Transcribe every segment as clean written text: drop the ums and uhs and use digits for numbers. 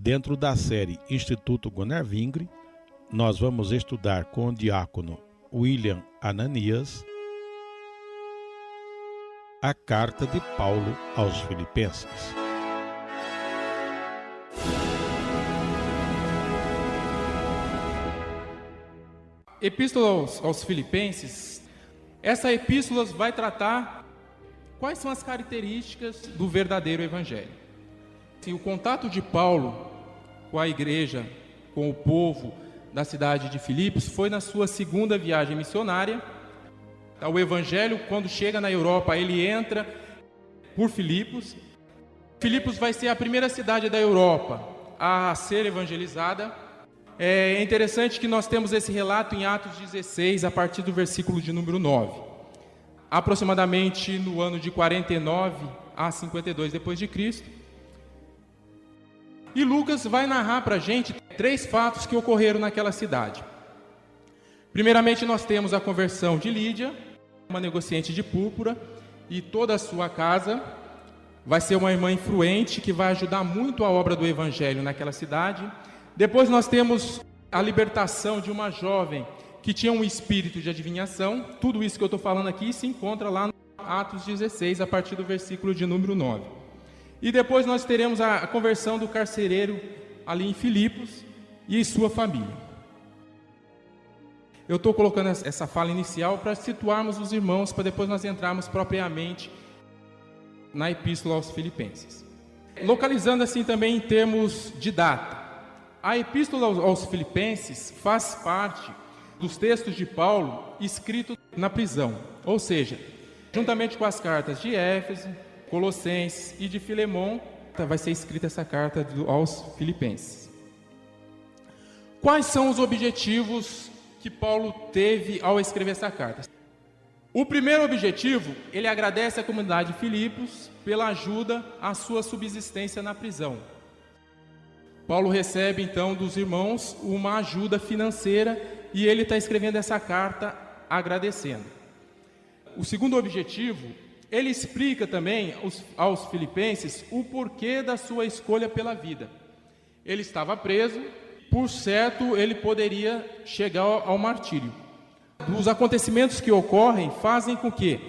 Dentro da série Instituto Gunnar Vingre, nós vamos estudar com o diácono William Ananias a carta de Paulo aos Filipenses. Epístola aos Filipenses, essa epístola vai tratar quais são as características do verdadeiro evangelho. O contato de Paulo com a igreja, com o povo da cidade de Filipos, foi na sua segunda viagem missionária. O evangelho, quando chega na Europa, ele entra por Filipos. Filipos vai ser a primeira cidade da Europa a ser evangelizada. É interessante que nós temos esse relato em Atos 16, a partir do versículo de número 9. Aproximadamente no ano de 49 a 52 depois de Cristo. E Lucas vai narrar para a gente 3 fatos que ocorreram naquela cidade. Primeiramente, nós temos a conversão de Lídia, uma negociante de púrpura, e toda a sua casa. Vai ser uma irmã influente que vai ajudar muito a obra do evangelho naquela cidade. Depois nós temos a libertação de uma jovem que tinha um espírito de adivinhação. Tudo isso que eu estou falando aqui se encontra lá no Atos 16, a partir do versículo de número 9. E depois nós teremos a conversão do carcereiro ali em Filipos e sua família. Eu estou colocando essa fala inicial para situarmos os irmãos, para depois nós entrarmos propriamente na Epístola aos Filipenses. Localizando assim também em termos de data. A Epístola aos Filipenses faz parte dos textos de Paulo escritos na prisão, ou seja, juntamente com as cartas de Éfeso, Colossenses e de Filemon, vai ser escrita essa carta aos Filipenses. Quais são os objetivos que Paulo teve ao escrever essa carta? O primeiro objetivo, ele agradece à comunidade de Filipos pela ajuda à sua subsistência na prisão. Paulo recebe então dos irmãos uma ajuda financeira e ele está escrevendo essa carta agradecendo. O segundo objetivo, ele explica também aos filipenses o porquê da sua escolha pela vida. Ele estava preso, por certo ele poderia chegar ao martírio. Os acontecimentos que ocorrem fazem com que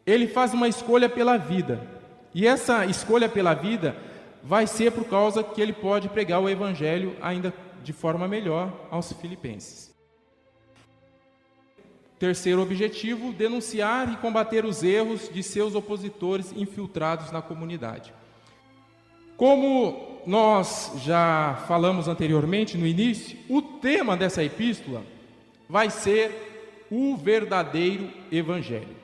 ele faça uma escolha pela vida. E essa escolha pela vida vai ser por causa que ele pode pregar o evangelho ainda de forma melhor aos filipenses. Terceiro objetivo, denunciar e combater os erros de seus opositores infiltrados na comunidade. Como nós já falamos anteriormente no início, o tema dessa epístola vai ser o verdadeiro evangelho.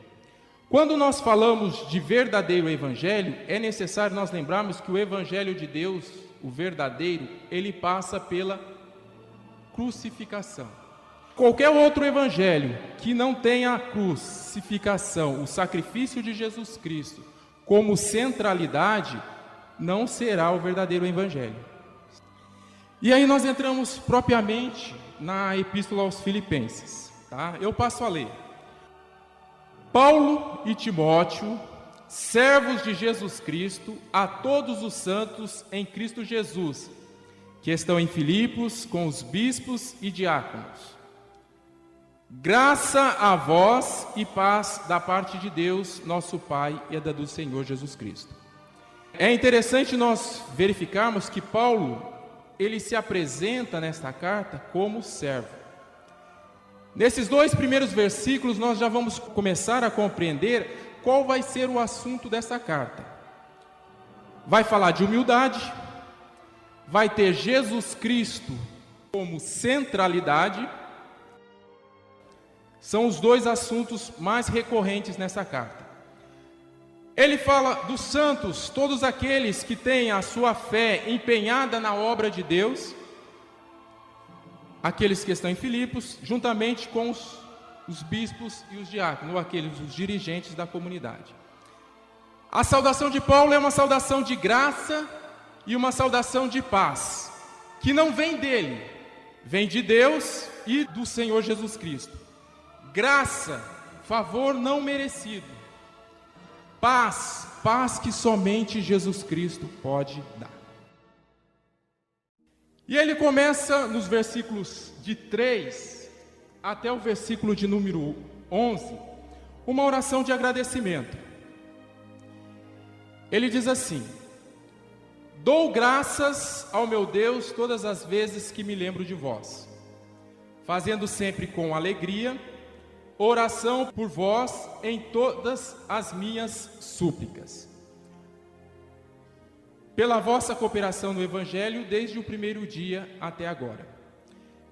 Quando nós falamos de verdadeiro evangelho, é necessário nós lembrarmos que o evangelho de Deus, o verdadeiro, ele passa pela crucificação. Qualquer outro evangelho que não tenha a crucificação, o sacrifício de Jesus Cristo, como centralidade, não será o verdadeiro evangelho. E aí nós entramos propriamente na Epístola aos Filipenses. Tá? Eu passo a ler. Paulo e Timóteo, servos de Jesus Cristo, a todos os santos em Cristo Jesus, que estão em Filipos com os bispos e diáconos. Graça a vós e paz da parte de Deus, nosso Pai, e da do Senhor Jesus Cristo. É interessante nós verificarmos que Paulo, ele se apresenta nesta carta como servo. Nesses 2 primeiros versículos, nós já vamos começar a compreender qual vai ser o assunto dessa carta. Vai falar de humildade, vai ter Jesus Cristo como centralidade. São os 2 assuntos mais recorrentes nessa carta. Ele fala dos santos, todos aqueles que têm a sua fé empenhada na obra de Deus, aqueles que estão em Filipos, juntamente com os bispos e os diáconos, ou os dirigentes da comunidade. A saudação de Paulo é uma saudação de graça e uma saudação de paz, que não vem dele, vem de Deus e do Senhor Jesus Cristo. Graça, favor não merecido. Paz que somente Jesus Cristo pode dar. E ele começa nos versículos de 3 até o versículo de número 11, uma oração de agradecimento. Ele diz assim: dou graças ao meu Deus todas as vezes que me lembro de vós, fazendo sempre com alegria oração por vós em todas as minhas súplicas, pela vossa cooperação no Evangelho desde o primeiro dia até agora.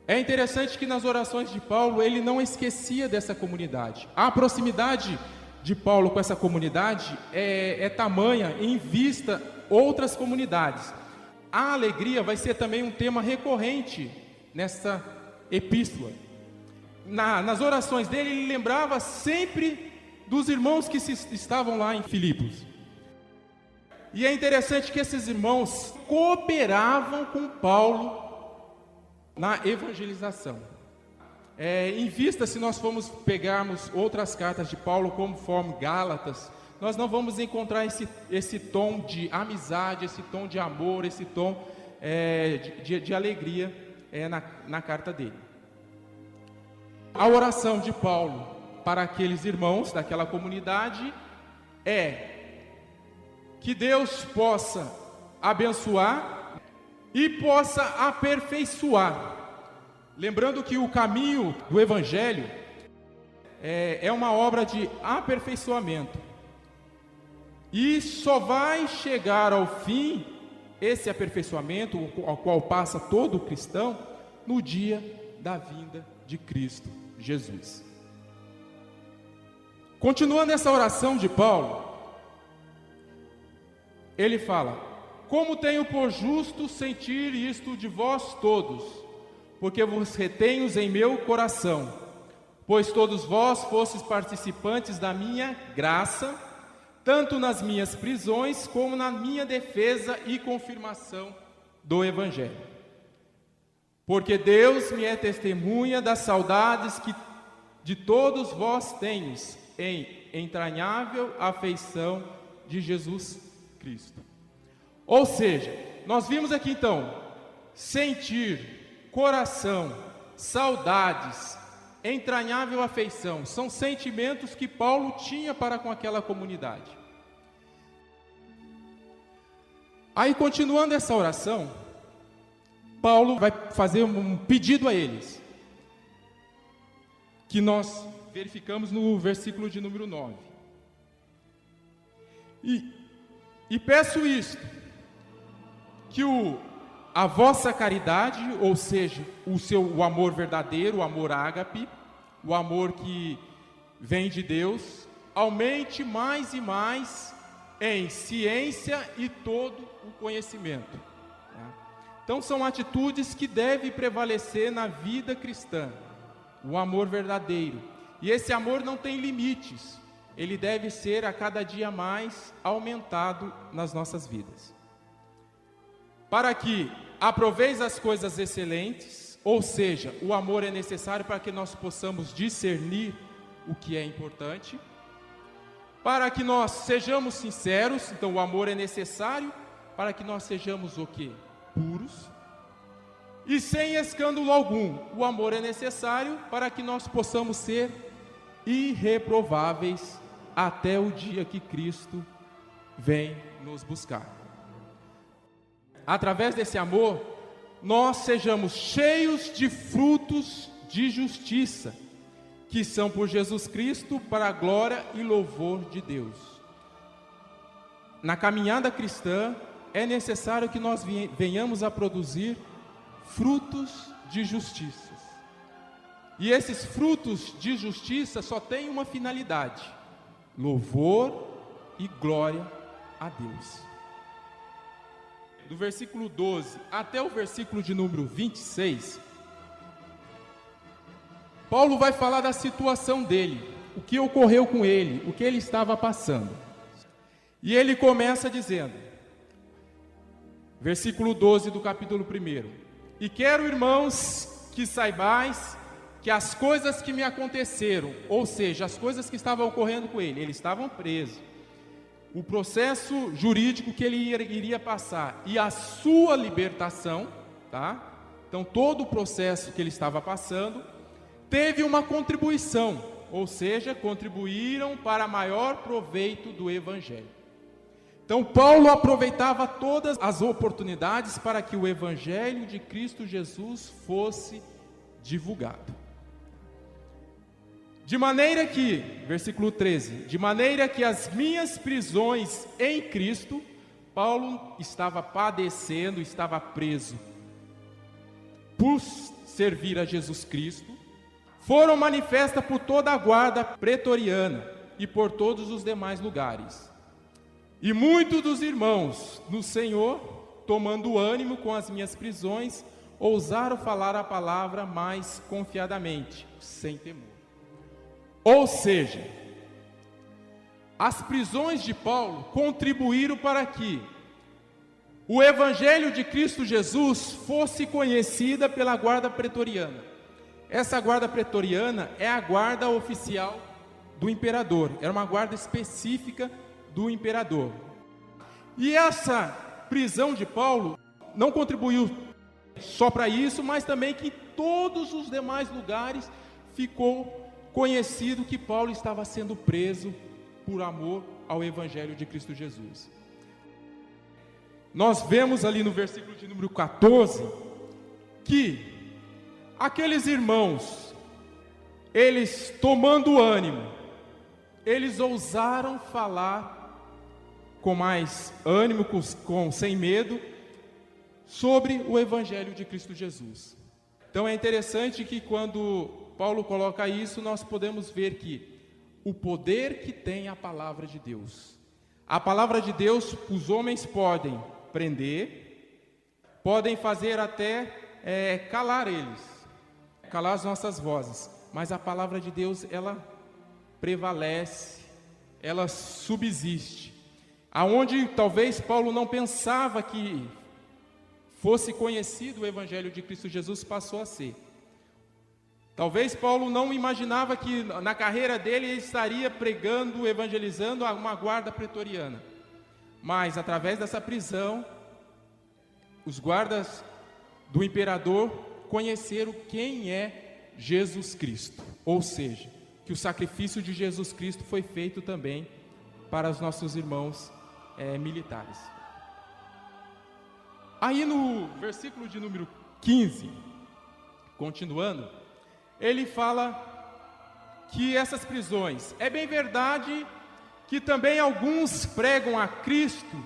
É interessante que nas orações de Paulo ele não esquecia dessa comunidade. A proximidade de Paulo com essa comunidade é tamanha em vista outras comunidades. A alegria vai ser também um tema recorrente nessa epístola. Nas orações dele, ele lembrava sempre dos irmãos que estavam lá em Filipos. E é interessante que esses irmãos cooperavam com Paulo na evangelização. Em vista, se nós formos pegarmos outras cartas de Paulo, conforme Gálatas, nós não vamos encontrar esse tom de amizade, esse tom de amor, esse tom de alegria na carta dele. A oração de Paulo para aqueles irmãos daquela comunidade é que Deus possa abençoar e possa aperfeiçoar. Lembrando que o caminho do Evangelho é uma obra de aperfeiçoamento. E só vai chegar ao fim esse aperfeiçoamento, ao qual passa todo cristão, no dia da vinda de Cristo Jesus. Continuando essa oração de Paulo, ele fala: como tenho por justo sentir isto de vós todos, porque vos retenho em meu coração, pois todos vós fostes participantes da minha graça, tanto nas minhas prisões como na minha defesa e confirmação do Evangelho. Porque Deus me é testemunha das saudades que de todos vós tenho em entranhável afeição de Jesus Cristo. Ou seja, nós vimos aqui então, sentir, coração, saudades, entranhável afeição, são sentimentos que Paulo tinha para com aquela comunidade. Aí, continuando essa oração, Paulo vai fazer um pedido a eles, que nós verificamos no versículo de número 9. E peço isto, que a vossa caridade, ou seja, o amor verdadeiro, o amor ágape, o amor que vem de Deus, aumente mais e mais em ciência e todo o conhecimento. Então são atitudes que devem prevalecer na vida cristã, o amor verdadeiro. E esse amor não tem limites, ele deve ser a cada dia mais aumentado nas nossas vidas. Para que aproveis as coisas excelentes, ou seja, o amor é necessário para que nós possamos discernir o que é importante, para que nós sejamos sinceros, então o amor é necessário para que nós sejamos o quê? Puros, e sem escândalo algum. O amor é necessário para que nós possamos ser irreprováveis até o dia que Cristo vem nos buscar. Através desse amor, nós sejamos cheios de frutos de justiça, que são por Jesus Cristo para a glória e louvor de Deus. Na caminhada cristã, é necessário que nós venhamos a produzir frutos de justiça. E esses frutos de justiça só têm uma finalidade: louvor e glória a Deus. Do versículo 12 até o versículo de número 26, Paulo vai falar da situação dele, o que ocorreu com ele, o que ele estava passando. E ele começa dizendo, versículo 12 do capítulo 1: e quero, irmãos, que saibais que as coisas que me aconteceram, ou seja, as coisas que estavam ocorrendo com ele estavam presos, o processo jurídico que ele iria passar e a sua libertação, tá? Então, todo o processo que ele estava passando teve uma contribuição, ou seja, contribuíram para maior proveito do Evangelho. Então, Paulo aproveitava todas as oportunidades para que o Evangelho de Cristo Jesus fosse divulgado. De maneira que, versículo 13, de maneira que as minhas prisões em Cristo, Paulo estava padecendo, estava preso por servir a Jesus Cristo, foram manifestas por toda a guarda pretoriana e por todos os demais lugares. E muitos dos irmãos no Senhor, tomando ânimo com as minhas prisões, ousaram falar a palavra mais confiadamente, sem temor. Ou seja, as prisões de Paulo contribuíram para que o Evangelho de Cristo Jesus fosse conhecida pela guarda pretoriana. Essa guarda pretoriana é a guarda oficial do imperador, era uma guarda específica do imperador. E essa prisão de Paulo não contribuiu só para isso, mas também que em todos os demais lugares ficou conhecido que Paulo estava sendo preso por amor ao Evangelho de Cristo Jesus. Nós vemos ali no versículo de número 14, que aqueles irmãos, eles tomando ânimo, eles ousaram falar com mais ânimo, sem medo, sobre o Evangelho de Cristo Jesus. Então é interessante que quando Paulo coloca isso, nós podemos ver que o poder que tem a palavra de Deus. A palavra de Deus, os homens podem prender, podem fazer até calar eles, calar as nossas vozes, mas a palavra de Deus, ela prevalece, ela subsiste. Aonde talvez Paulo não pensava que fosse conhecido o Evangelho de Cristo Jesus, passou a ser. Talvez Paulo não imaginava que na carreira dele ele estaria pregando, evangelizando uma guarda pretoriana. Mas através dessa prisão, os guardas do imperador conheceram quem é Jesus Cristo. Ou seja, que o sacrifício de Jesus Cristo foi feito também para os nossos irmãos militares. Aí no versículo de número 15, continuando, ele fala que essas prisões, é bem verdade que também alguns pregam a Cristo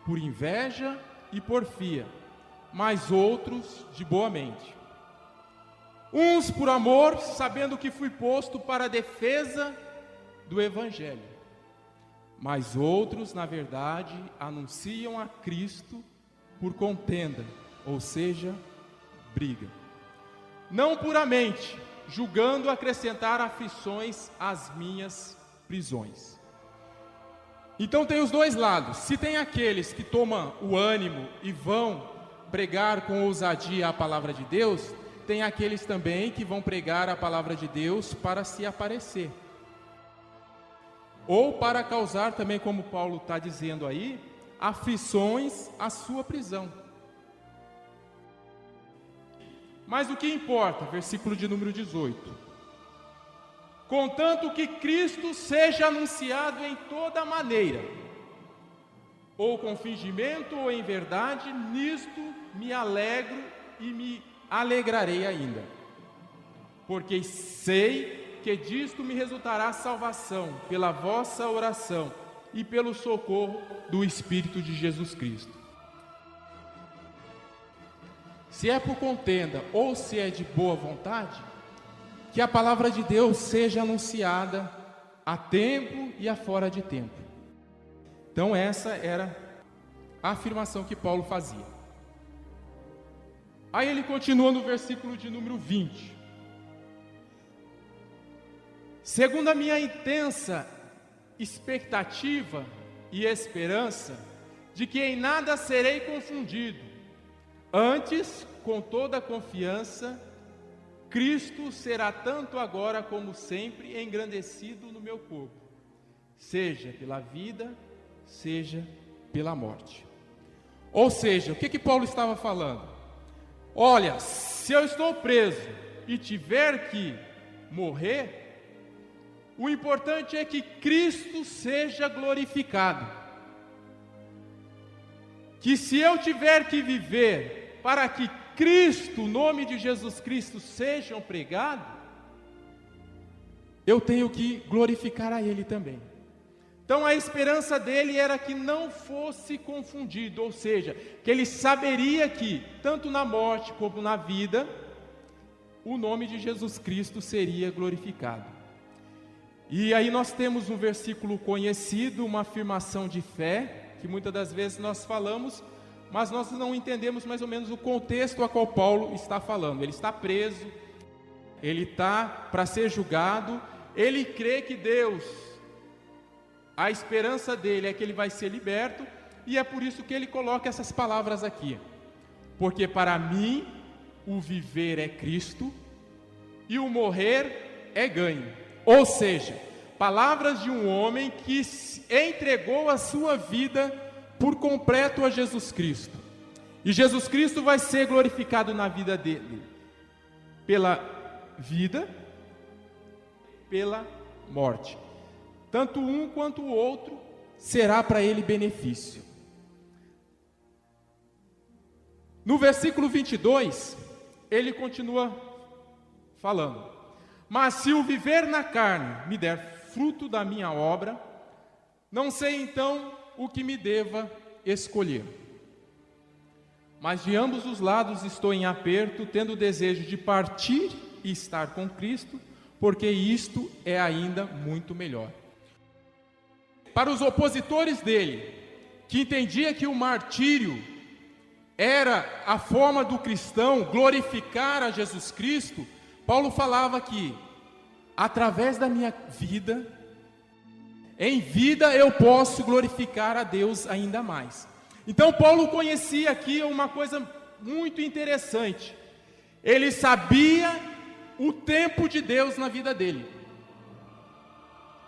por inveja e porfia, mas outros de boa mente. Uns por amor, sabendo que fui posto para a defesa do Evangelho, mas outros, na verdade, anunciam a Cristo por contenda, ou seja, briga. Não puramente, julgando acrescentar aflições às minhas prisões. Então tem os dois lados. Se tem aqueles que tomam o ânimo e vão pregar com ousadia a palavra de Deus, tem aqueles também que vão pregar a palavra de Deus para se aparecer. Ou para causar também, como Paulo está dizendo aí, aflições à sua prisão. Mas o que importa? Versículo de número 18. Contanto que Cristo seja anunciado em toda maneira, ou com fingimento ou em verdade, nisto me alegro e me alegrarei ainda, porque sei que disto me resultará salvação pela vossa oração e pelo socorro do Espírito de Jesus Cristo. Se é por contenda ou se é de boa vontade, que a palavra de Deus seja anunciada a tempo e a fora de tempo. Então essa era a afirmação que Paulo fazia. Aí ele continua no versículo de número 20. Segundo a minha intensa expectativa e esperança de que em nada serei confundido, antes, com toda a confiança, Cristo será tanto agora como sempre engrandecido no meu corpo, seja pela vida, seja pela morte. Ou seja, o que Paulo estava falando? olha, se eu estou preso e tiver que morrer, o importante é que Cristo seja glorificado. Que se eu tiver que viver para que Cristo, o nome de Jesus Cristo, sejam pregados, eu tenho que glorificar a Ele também. Então a esperança dele era que não fosse confundido, ou seja, que ele saberia que, tanto na morte como na vida, o nome de Jesus Cristo seria glorificado. E aí nós temos um versículo conhecido, uma afirmação de fé, que muitas das vezes nós falamos, mas nós não entendemos mais ou menos o contexto a qual Paulo está falando. Ele está preso, ele está para ser julgado, ele crê que Deus, a esperança dele é que ele vai ser liberto, e é por isso que ele coloca essas palavras aqui. Porque para mim o viver é Cristo e o morrer é ganho. Ou seja, palavras de um homem que entregou a sua vida por completo a Jesus Cristo. E Jesus Cristo vai ser glorificado na vida dele pela vida, pela morte. Tanto um quanto o outro será para ele benefício. No versículo 22, ele continua falando: mas se o viver na carne me der fruto da minha obra, não sei então o que me deva escolher. Mas de ambos os lados estou em aperto, tendo o desejo de partir e estar com Cristo, porque isto é ainda muito melhor. Para os opositores dele, que entendia que o martírio era a forma do cristão glorificar a Jesus Cristo, Paulo falava que, através da minha vida, em vida eu posso glorificar a Deus ainda mais. Então Paulo conhecia aqui uma coisa muito interessante. Ele sabia o tempo de Deus na vida dele.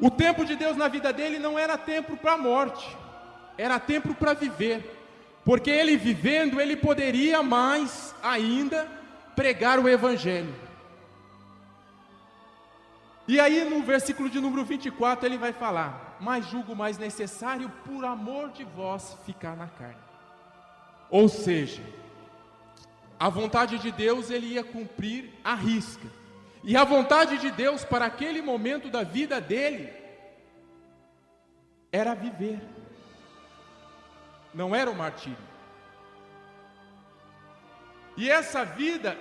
O tempo de Deus na vida dele não era tempo para a morte, era tempo para viver. Porque ele vivendo, ele poderia mais ainda pregar o Evangelho. E aí no versículo de número 24 ele vai falar: mas julgo mais necessário por amor de vós ficar na carne. Ou seja, a vontade de Deus ele ia cumprir à risca. E a vontade de Deus para aquele momento da vida dele era viver, não era o martírio. E essa vida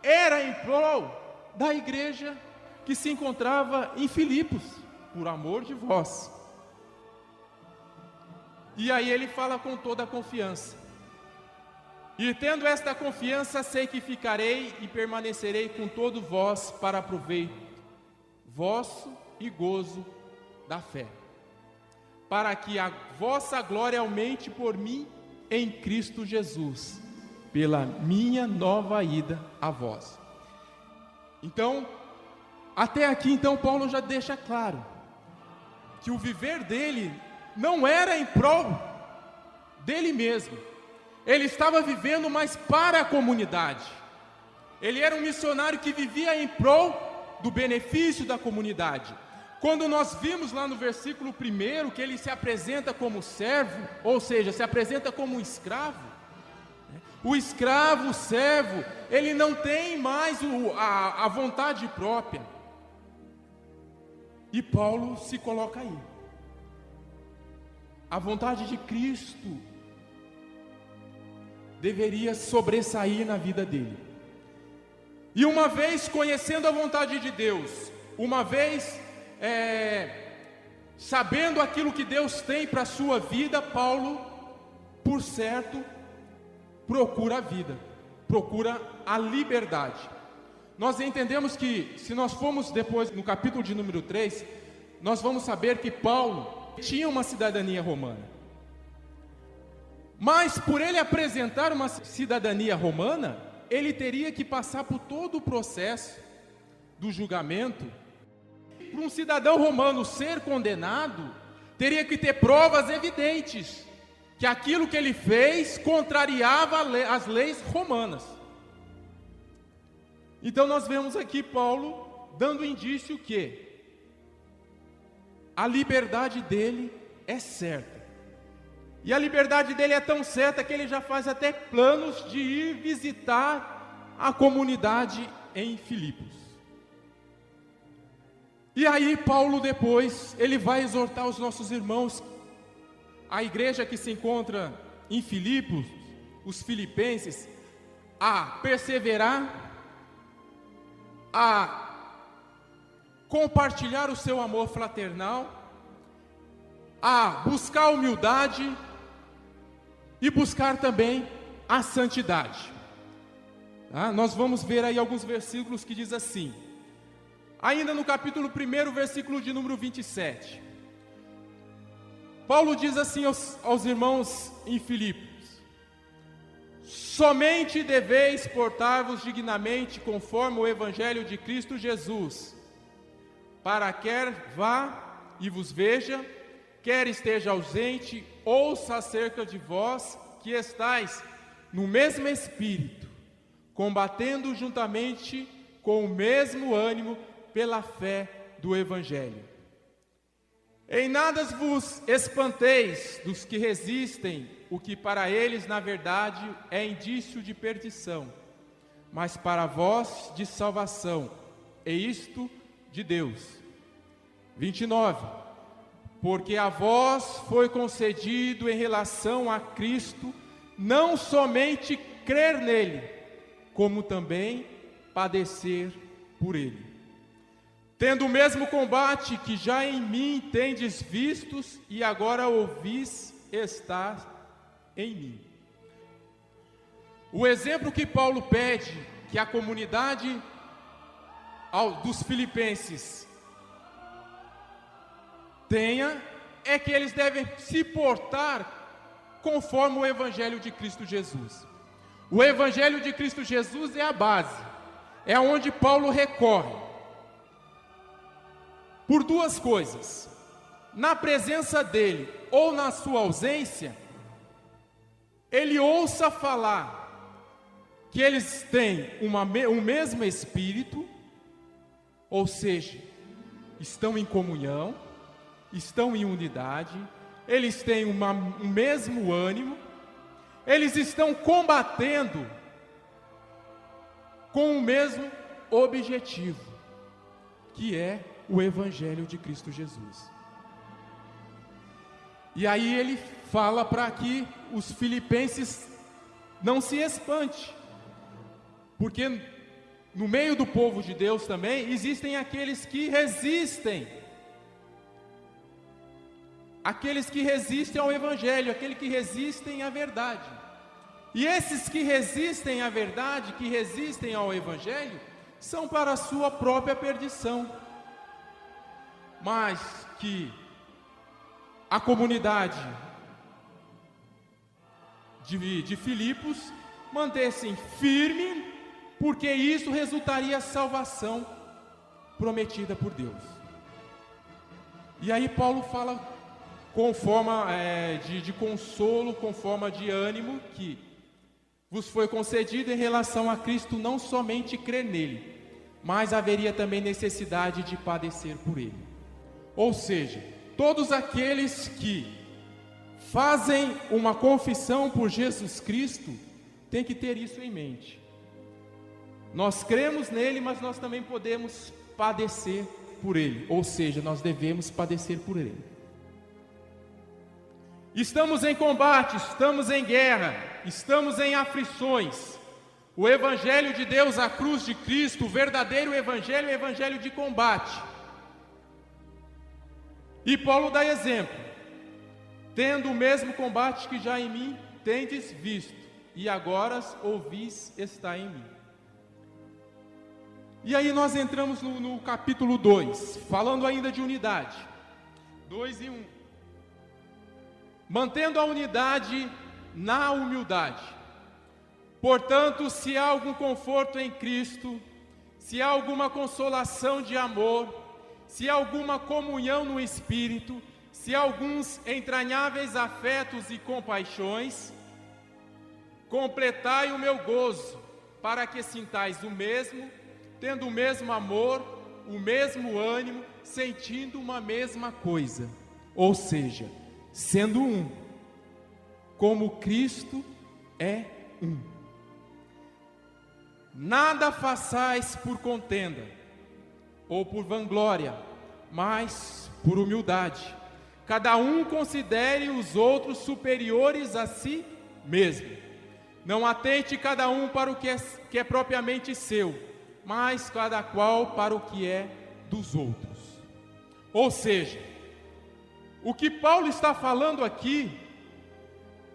era em prol da igreja que se encontrava em Filipos, por amor de vós. E aí ele fala com toda a confiança: e tendo esta confiança, sei que ficarei e permanecerei com todo vós para proveito vosso e gozo da fé, para que a vossa glória aumente por mim em Cristo Jesus, pela minha nova ida a vós. Então, até aqui então Paulo já deixa claro que o viver dele não era em prol dele mesmo. Ele estava vivendo mais para a comunidade. Ele era um missionário que vivia em prol do benefício da comunidade. Quando nós vimos lá no versículo 1 que ele se apresenta como servo, ou seja, se apresenta como um escravo, o escravo, o servo, ele não tem mais a vontade própria. E Paulo se coloca aí. A vontade de Cristo deveria sobressair na vida dele. E uma vez conhecendo a vontade de Deus, uma vez sabendo aquilo que Deus tem para a sua vida, Paulo, por certo, procura a vida, procura a liberdade. Nós entendemos que, se nós formos depois no capítulo de número 3, nós vamos saber que Paulo tinha uma cidadania romana. Mas por ele apresentar uma cidadania romana, ele teria que passar por todo o processo do julgamento. Para um cidadão romano ser condenado, teria que ter provas evidentes que aquilo que ele fez contrariava as leis romanas. Então nós vemos aqui Paulo dando indício que a liberdade dele é certa. E a liberdade dele é tão certa que ele já faz até planos de ir visitar a comunidade em Filipos. E aí Paulo depois, ele vai exortar os nossos irmãos, a igreja que se encontra em Filipos, os filipenses, a perseverar, a compartilhar o seu amor fraternal, a buscar a humildade e buscar também a santidade. Nós vamos ver aí alguns versículos que diz assim, ainda no capítulo 1, versículo de número 27. Paulo diz assim aos irmãos em Filipos: somente deveis portar-vos dignamente conforme o evangelho de Cristo Jesus, para quer vá e vos veja, quer esteja ausente, ouça acerca de vós que estáis no mesmo espírito, combatendo juntamente com o mesmo ânimo pela fé do evangelho. Em nada vos espanteis dos que resistem, o que para eles na verdade é indício de perdição, mas para vós de salvação, e isto de Deus. 29. Porque a vós foi concedido em relação a Cristo, não somente crer nele, como também padecer por ele. Tendo o mesmo combate que já em mim tendes vistos, e agora ouvis estar em mim. O exemplo que Paulo pede que a comunidade dos filipenses tenha, é que eles devem se portar conforme o evangelho de Cristo Jesus. O evangelho de Cristo Jesus é a base, é onde Paulo recorre por duas coisas: na presença dele ou na sua ausência, ele ouça falar que eles têm um mesmo espírito, ou seja, estão em comunhão, estão em unidade, eles têm um mesmo ânimo, eles estão combatendo com o mesmo objetivo, que é o evangelho de Cristo Jesus. E aí ele fala para que os filipenses não se espante, porque no meio do povo de Deus também existem aqueles que resistem ao evangelho, aqueles que resistem à verdade. E esses que resistem à verdade, que resistem ao evangelho, são para a sua própria perdição. Mas que a comunidade de Filipos mantessem firme, porque isso resultaria a salvação prometida por Deus. E aí Paulo fala com forma de consolo, com forma de ânimo, que vos foi concedido em relação a Cristo não somente crer nele, mas haveria também necessidade de padecer por ele. Ou seja, todos aqueles que fazem uma confissão por Jesus Cristo têm que ter isso em mente. Nós cremos nele, mas nós também podemos padecer por ele, ou seja, nós devemos padecer por ele. Estamos em combate, estamos em guerra, estamos em aflições. O evangelho de Deus, a cruz de Cristo, o verdadeiro evangelho é o evangelho de combate. E Paulo dá exemplo: tendo o mesmo combate que já em mim tendes visto, e agora ouvis está em mim. E aí nós entramos no capítulo 2, falando ainda de unidade. 2 e 1. Mantendo a unidade na humildade. Portanto, se há algum conforto em Cristo, se há alguma consolação de amor, se há alguma comunhão no Espírito, se há alguns entranháveis afetos e compaixões, completai o meu gozo, para que sintais o mesmo, tendo o mesmo amor, o mesmo ânimo, sentindo uma mesma coisa, ou seja, sendo um, como Cristo é um. Nada façais por contenda ou por vanglória, mas por humildade. Cada um considere os outros superiores a si mesmo. Não atente cada um para o que é propriamente seu, mas cada qual para o que é dos outros. Ou seja, o que Paulo está falando aqui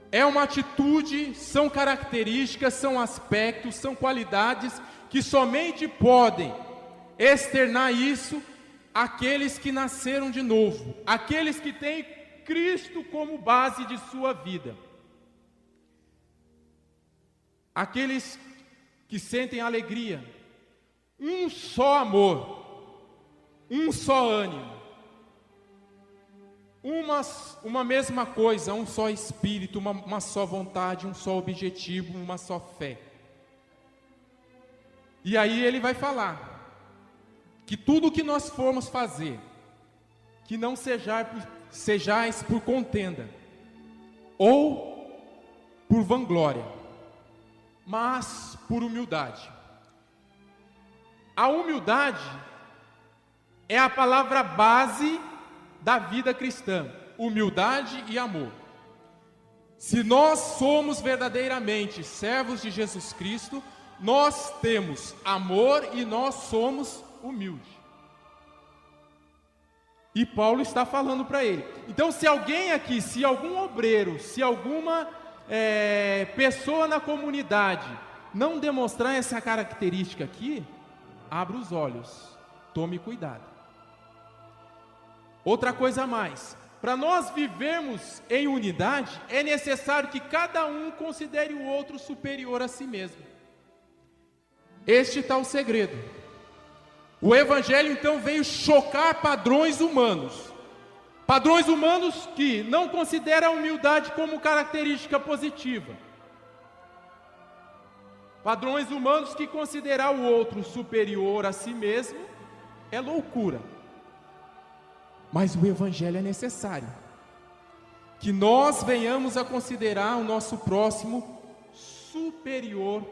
é uma atitude, são características, são aspectos, são qualidades que somente podem externar isso aqueles que nasceram de novo, aqueles que têm Cristo como base de sua vida, aqueles que sentem alegria, um só amor, um só ânimo, uma mesma coisa, um só espírito, uma só vontade, um só objetivo, uma só fé. E aí ele vai falar que tudo o que nós formos fazer, que não sejais por contenda ou por vanglória, mas por humildade. A humildade é a palavra base da vida cristã, humildade e amor. Se nós somos verdadeiramente servos de Jesus Cristo, nós temos amor e nós somos humildes. E Paulo está falando para ele. Então, se alguém aqui, se algum obreiro, se alguma pessoa na comunidade não demonstrar essa característica aqui, abra os olhos, tome cuidado. Outra coisa a mais, para nós vivermos em unidade, é necessário que cada um considere o outro superior a si mesmo. Este está o segredo. O Evangelho então veio chocar padrões humanos que não consideram a humildade como característica positiva, padrões humanos que considerar o outro superior a si mesmo é loucura. Mas o Evangelho é necessário que nós venhamos a considerar o nosso próximo superior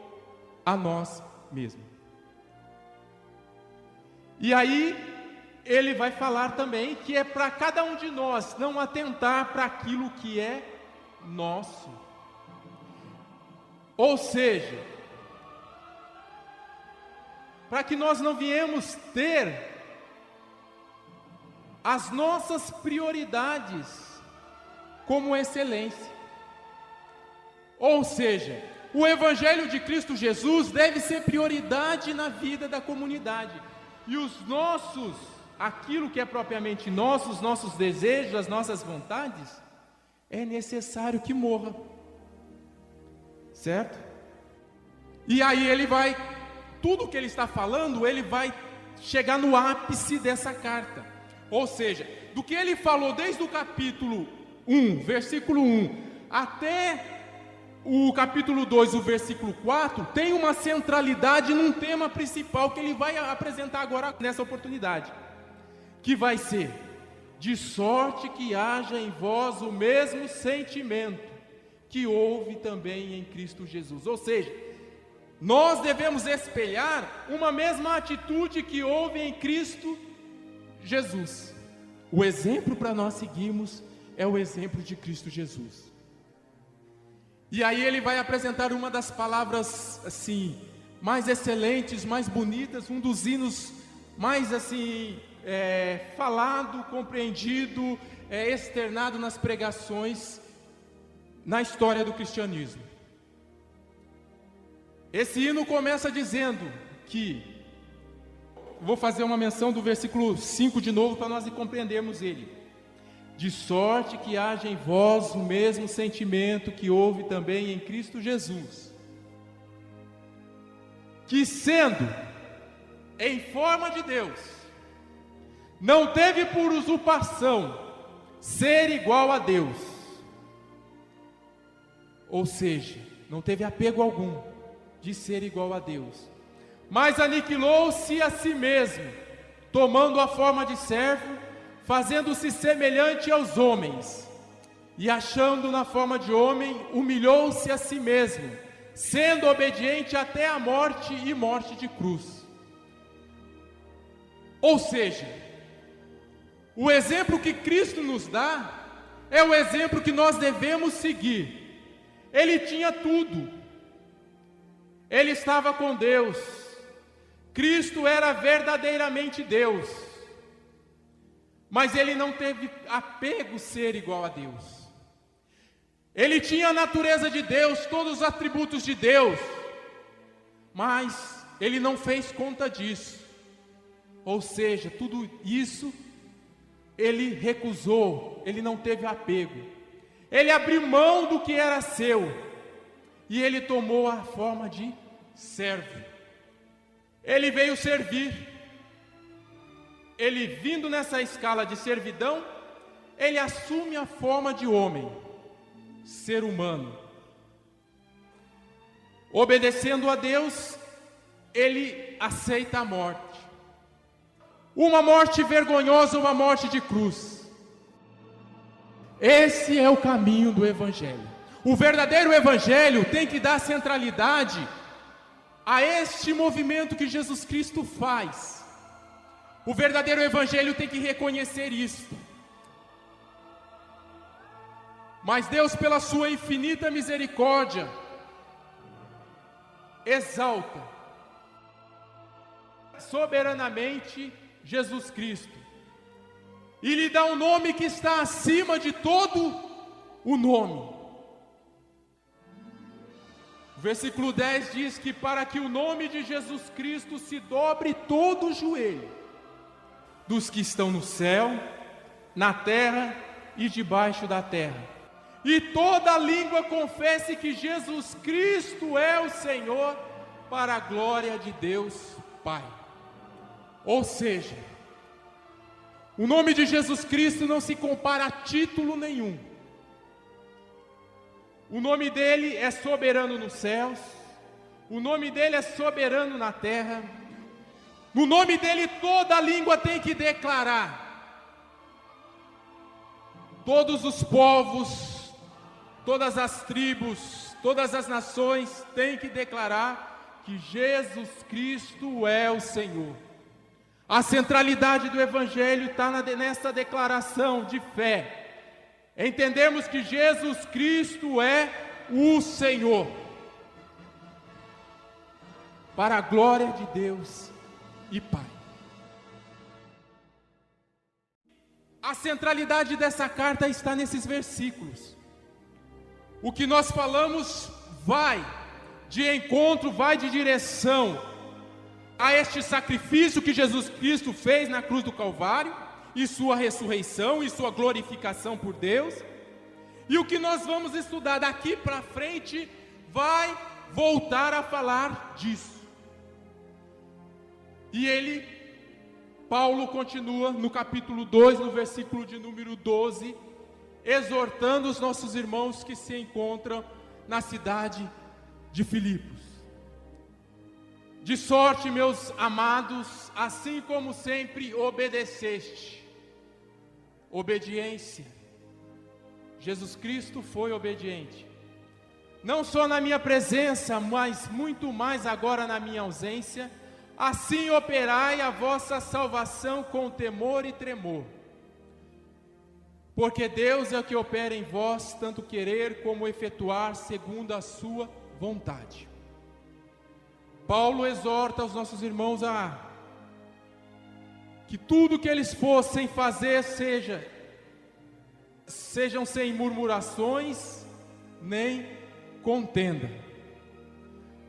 a nós mesmos. E aí ele vai falar também que é para cada um de nós não atentar para aquilo que é nosso. Ou seja, para que nós não viemos ter as nossas prioridades como excelência. Ou seja, o Evangelho de Cristo Jesus deve ser prioridade na vida da comunidade. E os nossos, aquilo que é propriamente nosso, os nossos desejos, as nossas vontades, é necessário que morra. Certo? E aí ele vai, tudo que ele está falando, ele vai chegar no ápice dessa carta. Ou seja, do que ele falou desde o capítulo 1, versículo 1, até o capítulo 2, o versículo 4, tem uma centralidade num tema principal que ele vai apresentar agora nessa oportunidade, que vai ser: de sorte que haja em vós o mesmo sentimento que houve também em Cristo Jesus. Ou seja, nós devemos espelhar uma mesma atitude que houve em Cristo Jesus. O exemplo para nós seguirmos é o exemplo de Cristo Jesus. E aí ele vai apresentar uma das palavras assim mais excelentes, mais bonitas, um dos hinos mais assim falado, compreendido, externado nas pregações na história do cristianismo. Esse hino começa dizendo que, vou fazer uma menção do versículo 5 de novo para nós compreendermos ele. De sorte que haja em vós o mesmo sentimento que houve também em Cristo Jesus, que sendo em forma de Deus, não teve por usurpação ser igual a Deus. Ou seja, não teve apego algum de ser igual a Deus, mas aniquilou-se a si mesmo, tomando a forma de servo, fazendo-se semelhante aos homens, e achando na forma de homem, humilhou-se a si mesmo, sendo obediente até a morte e morte de cruz. Ou seja, o exemplo que Cristo nos dá é o exemplo que nós devemos seguir. Ele tinha tudo. Ele estava com Deus. Cristo era verdadeiramente Deus. Mas ele não teve apego ser igual a Deus. Ele tinha a natureza de Deus, todos os atributos de Deus. Mas ele não fez conta disso. Ou seja, tudo isso ele recusou, ele não teve apego. Ele abriu mão do que era seu e ele tomou a forma de servo. Ele veio servir. Ele, vindo nessa escala de servidão, ele assume a forma de homem, ser humano. Obedecendo a Deus, ele aceita a morte. Uma morte vergonhosa, uma morte de cruz. Esse é o caminho do Evangelho. O verdadeiro Evangelho tem que dar centralidade a este movimento que Jesus Cristo faz. O verdadeiro Evangelho tem que reconhecer isso. Mas Deus, pela sua infinita misericórdia, exalta soberanamente Jesus Cristo e lhe dá um nome que está acima de todo o nome. O versículo 10 diz que para que o nome de Jesus Cristo se dobre todo o joelho dos que estão no céu, na terra e debaixo da terra, e toda língua confesse que Jesus Cristo é o Senhor, para a glória de Deus Pai. Ou seja, o nome de Jesus Cristo não se compara a título nenhum. O nome dele é soberano nos céus, o nome dele é soberano na terra. No nome dele toda língua tem que declarar. Todos os povos, todas as tribos, todas as nações têm que declarar que Jesus Cristo é o Senhor. A centralidade do Evangelho está nessa declaração de fé. Entendemos que Jesus Cristo é o Senhor, para a glória de Deus e Pai. A centralidade dessa carta está nesses versículos. O que nós falamos vai de encontro, vai de direção a este sacrifício que Jesus Cristo fez na cruz do Calvário, e sua ressurreição, e sua glorificação por Deus. E o que nós vamos estudar daqui para frente vai voltar a falar disso. E Paulo continua no capítulo 2, no versículo de número 12, exortando os nossos irmãos que se encontram na cidade de Filipos. De sorte, meus amados, assim como sempre obedeceste. Obediência. Jesus Cristo foi obediente. Não só na minha presença, mas muito mais agora na minha ausência. Assim operai a vossa salvação com temor e tremor. Porque Deus é o que opera em vós, tanto querer como efetuar segundo a sua vontade. Paulo exorta os nossos irmãos a que tudo que eles fossem fazer sejam sem murmurações nem contenda,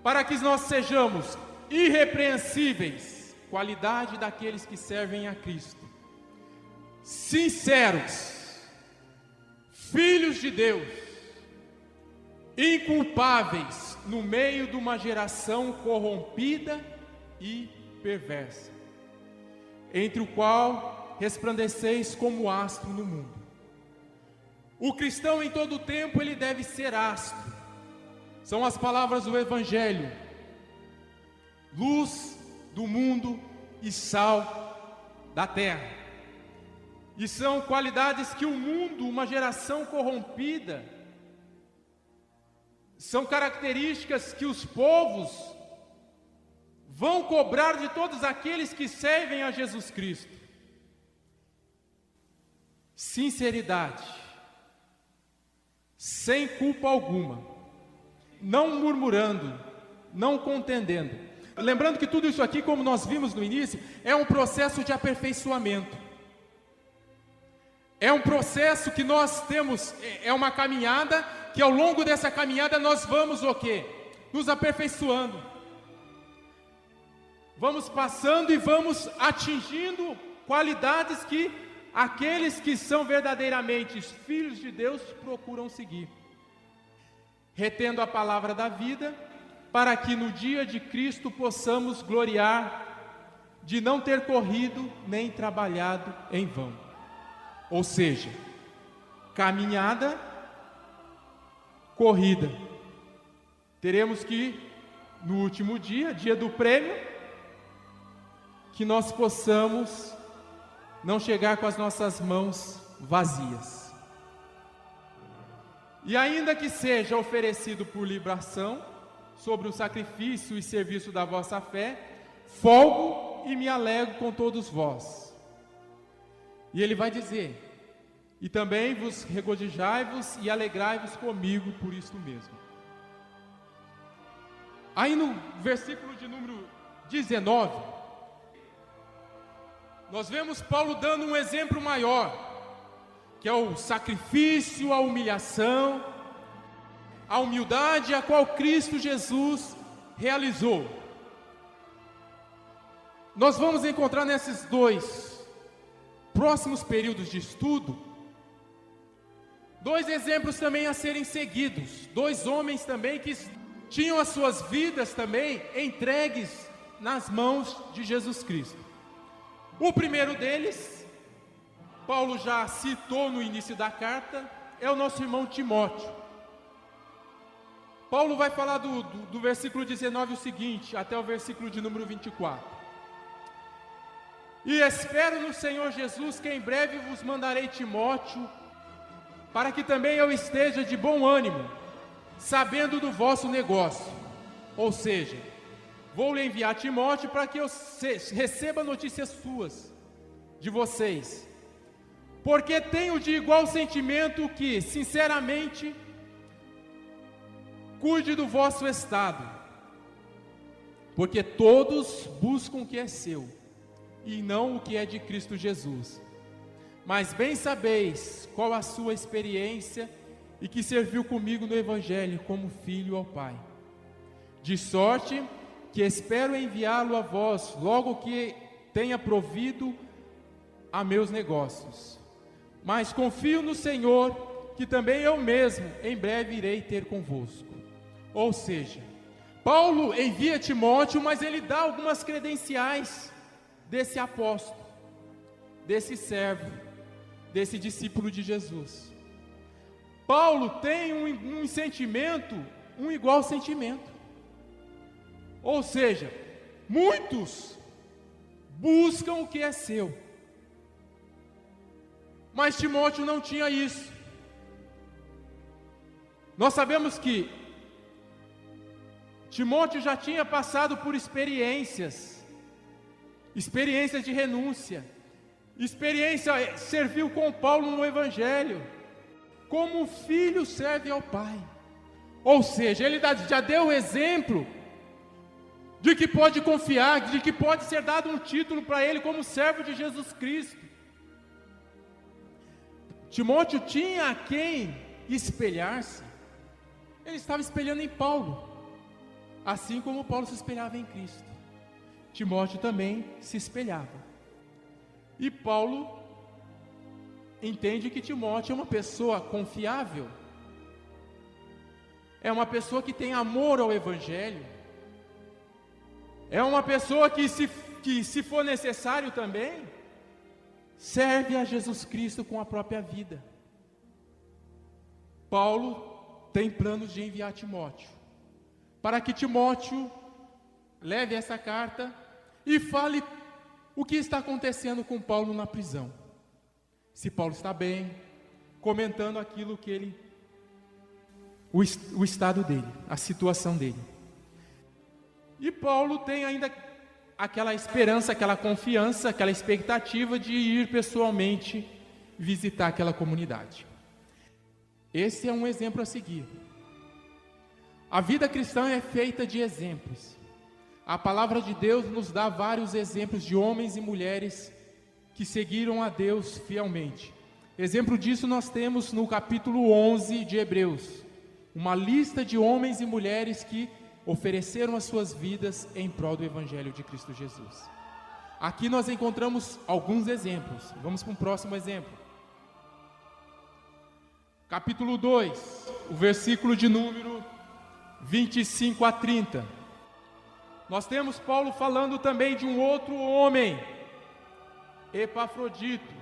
para que nós sejamos irrepreensíveis, qualidade daqueles que servem a Cristo, sinceros, filhos de Deus, inculpáveis no meio de uma geração corrompida e perversa, entre o qual resplandeceis como astro no mundo. O cristão em todo tempo ele deve ser astro. São as palavras do Evangelho. luz do mundo e sal da terra. E são qualidades que o mundo, uma geração corrompida, são características que os povos vão cobrar de todos aqueles que servem a Jesus Cristo. Sinceridade, sem culpa alguma, não murmurando, não contendendo. Lembrando que tudo isso aqui, como nós vimos no início, é um processo de aperfeiçoamento. É um processo que nós temos, é uma caminhada, que ao longo dessa caminhada nós vamos o quê? Nos aperfeiçoando. Vamos passando e vamos atingindo qualidades que aqueles que são verdadeiramente filhos de Deus procuram seguir. Retendo a palavra da vida, para que no dia de Cristo possamos gloriar de não ter corrido nem trabalhado em vão. Ou seja, caminhada, corrida. Teremos que, no último dia, dia do prêmio, que nós possamos não chegar com as nossas mãos vazias. E ainda que seja oferecido por libação, sobre o sacrifício e serviço da vossa fé, folgo e me alegro com todos vós. E ele vai dizer: e também vos regozijai-vos e alegrai-vos comigo por isto mesmo. Aí no versículo de número 19, nós vemos Paulo dando um exemplo maior, que é o sacrifício, a humilhação, a humildade a qual Cristo Jesus realizou. Nós vamos encontrar nesses dois próximos períodos de estudo, dois exemplos também a serem seguidos, dois homens também que tinham as suas vidas também entregues nas mãos de Jesus Cristo. O primeiro deles, Paulo já citou no início da carta, é o nosso irmão Timóteo. Paulo vai falar do versículo 19 o seguinte, até o versículo de número 24. E espero no Senhor Jesus que em breve vos mandarei Timóteo, para que também eu esteja de bom ânimo, sabendo do vosso negócio. Ou seja, vou lhe enviar Timóteo para que eu receba notícias suas, de vocês. Porque tenho de igual sentimento que, sinceramente, cuide do vosso estado, porque todos buscam o que é seu, e não o que é de Cristo Jesus. Mas bem sabeis qual a sua experiência, e que serviu comigo no Evangelho como filho ao Pai. De sorte que espero enviá-lo a vós, logo que tenha provido a meus negócios. Mas confio no Senhor, que também eu mesmo em breve irei ter convosco. Ou seja, Paulo envia Timóteo, mas ele dá algumas credenciais desse apóstolo, desse servo, desse discípulo de Jesus. Paulo tem um sentimento, um igual sentimento. Ou seja, muitos buscam o que é seu, mas Timóteo não tinha isso. Nós sabemos que Timóteo já tinha passado por experiências de renúncia, serviu com Paulo no Evangelho, como um filho serve ao pai. Ou seja, ele já deu o exemplo de que pode confiar, de que pode ser dado um título para ele como servo de Jesus Cristo. Timóteo tinha a quem espelhar-se. Ele estava espelhando em Paulo, assim como Paulo se espelhava em Cristo. Timóteo também se espelhava. E Paulo entende que Timóteo é uma pessoa confiável, é uma pessoa que tem amor ao Evangelho, é uma pessoa que se for necessário também, serve a Jesus Cristo com a própria vida. Paulo tem planos de enviar Timóteo, para que Timóteo leve essa carta e fale o que está acontecendo com Paulo na prisão. Se Paulo está bem, comentando aquilo que ele, o estado dele, a situação dele. E Paulo tem ainda aquela esperança, aquela confiança, aquela expectativa de ir pessoalmente visitar aquela comunidade. Esse é um exemplo a seguir. A vida cristã é feita de exemplos. A palavra de Deus nos dá vários exemplos de homens e mulheres que seguiram a Deus fielmente. Exemplo disso nós temos no capítulo 11 de Hebreus. Uma lista de homens e mulheres que ofereceram as suas vidas em prol do Evangelho de Cristo Jesus. Aqui nós encontramos alguns exemplos. Vamos para um próximo exemplo. Capítulo 2, o versículo de número 25 a 30. Nós temos Paulo falando também de um outro homem, Epafrodito.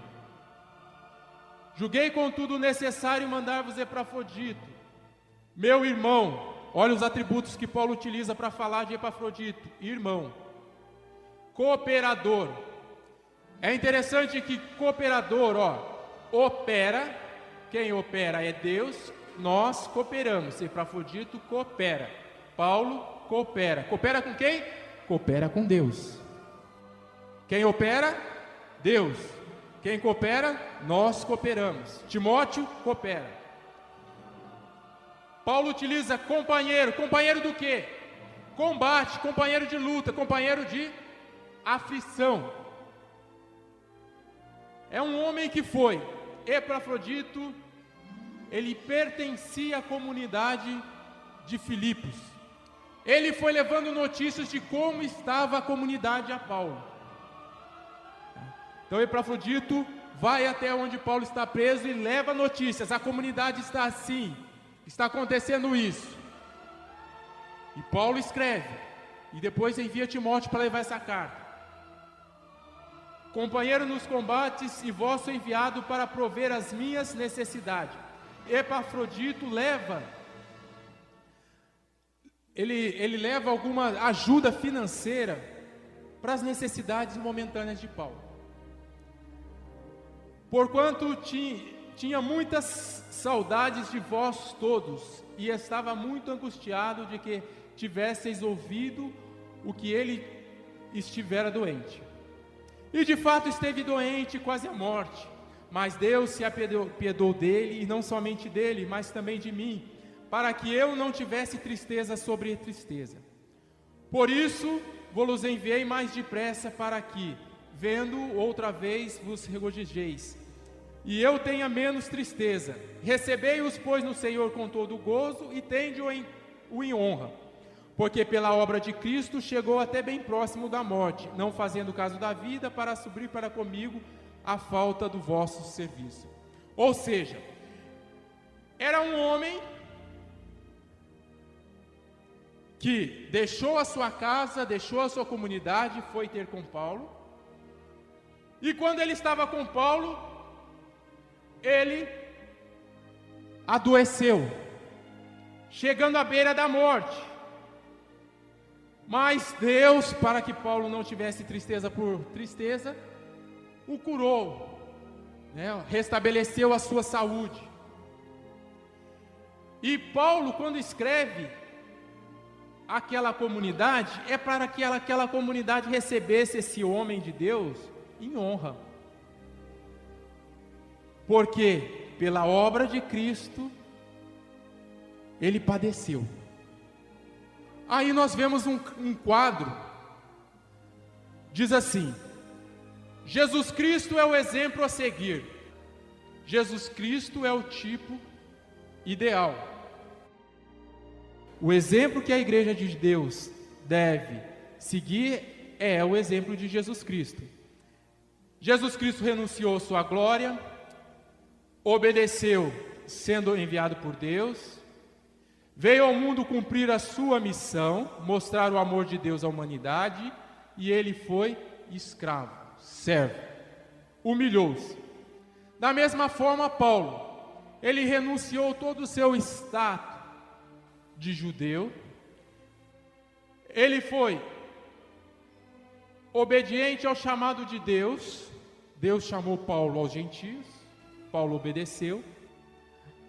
Julguei contudo necessário mandar-vos Epafrodito, meu irmão. Olha os atributos que Paulo utiliza para falar de Epafrodito: irmão, cooperador. É interessante que cooperador, opera. Quem opera é Deus, nós cooperamos. Epafrodito coopera, Paulo coopera. Coopera com quem? Coopera com Deus. Quem opera? Deus. Quem coopera? Nós cooperamos. Timóteo coopera. Paulo utiliza companheiro. Companheiro do quê? Combate, companheiro de luta, companheiro de aflição. É um homem que foi. Epafrodito, ele pertencia à comunidade de Filipos. Ele foi levando notícias de como estava a comunidade a Paulo. Então Epafrodito vai até onde Paulo está preso e leva notícias. A comunidade está assim, está acontecendo isso. E Paulo escreve, e depois envia Timóteo para levar essa carta. Companheiro nos combates e vosso enviado para prover as minhas necessidades. Epafrodito leva, ele leva alguma ajuda financeira para as necessidades momentâneas de Paulo. Porquanto tinha muitas saudades de vós todos, e estava muito angustiado de que tivesseis ouvido o que ele estivera doente. E de fato esteve doente, quase à morte. Mas Deus se apiedou dele, e não somente dele, mas também de mim, para que eu não tivesse tristeza sobre tristeza. Por isso vos enviei mais depressa, para que, vendo outra vez, vos regozijeis, e eu tenha menos tristeza. Recebei-os, pois, no Senhor com todo gozo, e tende-o em honra, porque pela obra de Cristo chegou até bem próximo da morte, não fazendo caso da vida, para suprir para comigo a falta do vosso serviço. Ou seja, era um homem que deixou a sua casa, deixou a sua comunidade, foi ter com Paulo. E quando ele estava com Paulo, ele adoeceu, chegando à beira da morte. Mas Deus, para que Paulo não tivesse tristeza por tristeza, o curou, restabeleceu a sua saúde. E Paulo, quando escreve aquela comunidade, é para que aquela comunidade recebesse esse homem de Deus em honra. Porque pela obra de Cristo, ele padeceu. Aí nós vemos um quadro, diz assim: Jesus Cristo é o exemplo a seguir. Jesus Cristo é o tipo ideal. O exemplo que a igreja de Deus deve seguir é o exemplo de Jesus Cristo. Jesus Cristo renunciou sua glória, obedeceu sendo enviado por Deus, veio ao mundo cumprir a sua missão, mostrar o amor de Deus à humanidade, e ele foi escravo, servo, humilhou-se. Da mesma forma, Paulo, ele renunciou todo o seu status de judeu, ele foi obediente ao chamado de Deus. Deus chamou Paulo aos gentios, Paulo obedeceu.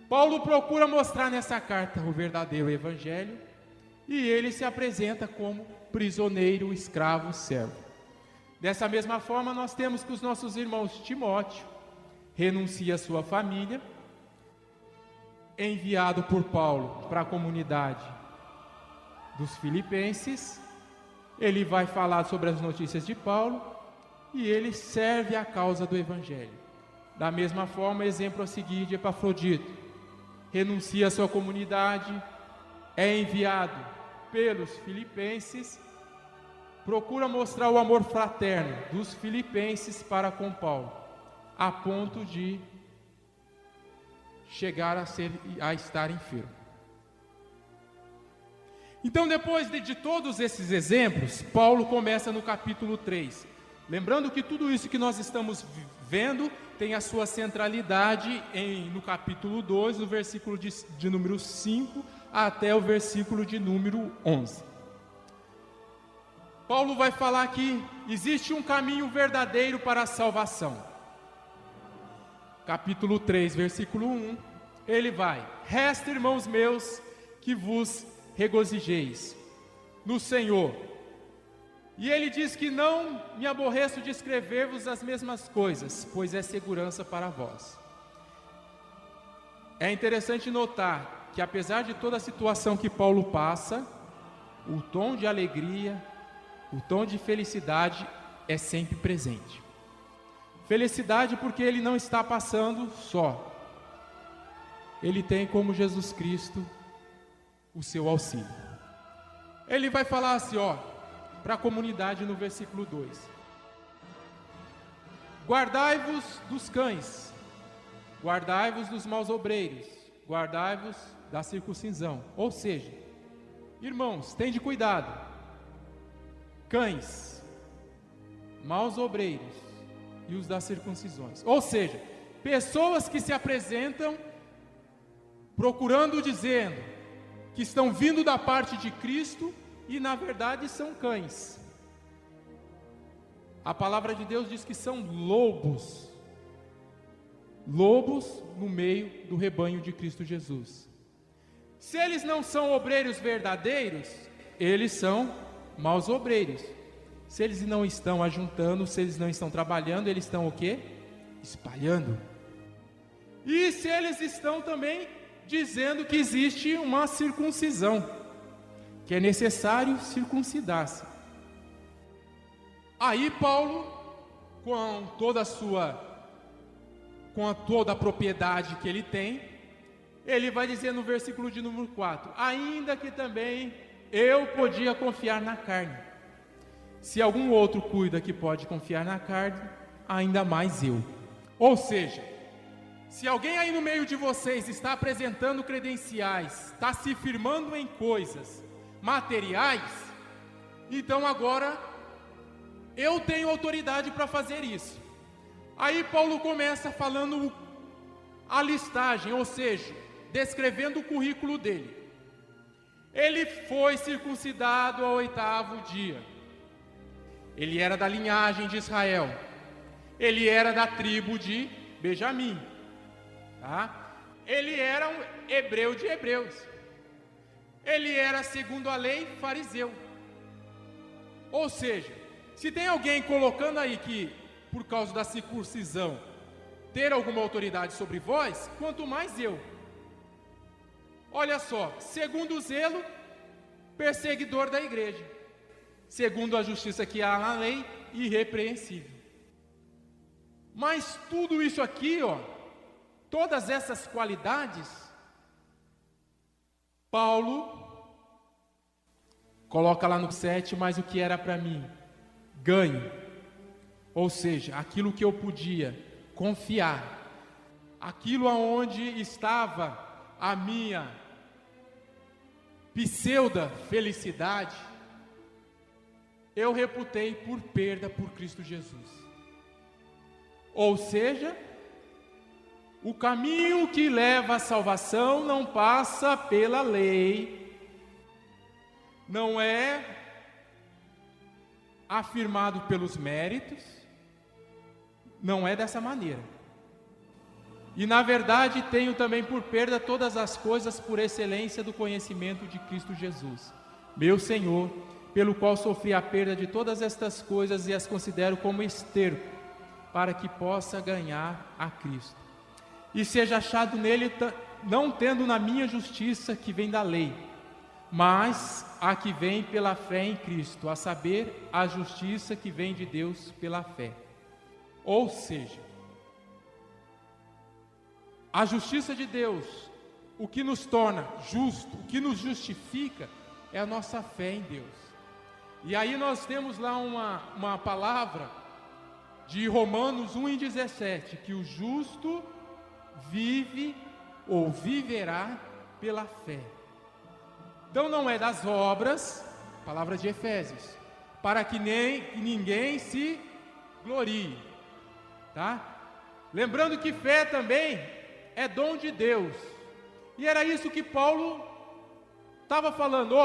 Paulo procura mostrar nessa carta o verdadeiro evangelho, e ele se apresenta como prisioneiro, escravo, servo. Dessa mesma forma, nós temos que os nossos irmãos Timóteo renuncia à sua família, enviado por Paulo para a comunidade dos filipenses. Ele vai falar sobre as notícias de Paulo e ele serve a causa do evangelho. Da mesma forma, exemplo a seguir de Epafrodito, renuncia à sua comunidade, é enviado pelos filipenses, procura mostrar o amor fraterno dos filipenses para com Paulo, a ponto de chegar a estar enfermo. Então, depois de todos esses exemplos, Paulo começa no capítulo 3. Lembrando que tudo isso que nós estamos vendo tem a sua centralidade no capítulo 2, no versículo de número 5 até o versículo de número 11. Paulo vai falar que existe um caminho verdadeiro para a salvação. Capítulo 3, versículo 1, ele vai: resta, irmãos meus, que vos regozijeis no Senhor. E ele diz que não me aborreço de escrever-vos as mesmas coisas, pois é segurança para vós. É interessante notar que, apesar de toda a situação que Paulo passa, o tom de alegria, o tom de felicidade é sempre presente. Felicidade porque ele não está passando só. Ele tem como Jesus Cristo o seu auxílio. Ele vai falar assim, para a comunidade no versículo 2: guardai-vos dos cães, guardai-vos dos maus obreiros, guardai-vos da circuncisão. Ou seja, irmãos, tende cuidado. Cães, maus obreiros e os das circuncisões. Ou seja, pessoas que se apresentam procurando, dizendo que estão vindo da parte de Cristo e na verdade são cães. A palavra de Deus diz que são lobos. Lobos no meio do rebanho de Cristo Jesus. Se eles não são obreiros verdadeiros, eles são maus obreiros. Se eles não estão ajuntando, se eles não estão trabalhando, eles estão o quê? Espalhando. E se eles estão também dizendo que existe uma circuncisão, que é necessário circuncidar-se. Aí Paulo, com toda a propriedade que ele tem, ele vai dizer no versículo de número 4: ainda que também eu podia confiar na carne. Se algum outro cuida que pode confiar na carne, ainda mais eu. Ou seja, se alguém aí no meio de vocês está apresentando credenciais, está se firmando em coisas materiais, então agora eu tenho autoridade para fazer isso. Aí Paulo começa falando a listagem, ou seja, descrevendo o currículo dele. Ele foi circuncidado ao 8º dia. Ele era da linhagem de Israel. Ele era da tribo de Benjamim. Ele era um hebreu de hebreus. Ele era, segundo a lei, fariseu. Ou seja, se tem alguém colocando aí que, por causa da circuncisão, ter alguma autoridade sobre vós, quanto mais eu. Olha só, segundo o zelo, perseguidor da igreja. Segundo a justiça que há na lei, irrepreensível. Mas tudo isso aqui, todas essas qualidades, Paulo coloca lá no 7, mas o que era para mim? Ganho. Ou seja, aquilo que eu podia confiar, aquilo aonde estava a minha pseudo felicidade, eu reputei por perda por Cristo Jesus. Ou seja, o caminho que leva à salvação não passa pela lei, não é afirmado pelos méritos, não é dessa maneira. E na verdade tenho também por perda todas as coisas por excelência do conhecimento de Cristo Jesus, meu Senhor, pelo qual sofri a perda de todas estas coisas e as considero como esterco, para que possa ganhar a Cristo. E seja achado nele, não tendo na minha justiça que vem da lei, mas a que vem pela fé em Cristo, a saber, a justiça que vem de Deus pela fé. Ou seja, a justiça de Deus, o que nos torna justo, o que nos justifica, é a nossa fé em Deus. E aí nós temos lá uma palavra de Romanos 1:17, que o justo vive ou viverá pela fé. Então não é das obras, palavra de Efésios, para que ninguém se glorie, tá? Lembrando que fé também é dom de Deus. E era isso que Paulo estava falando,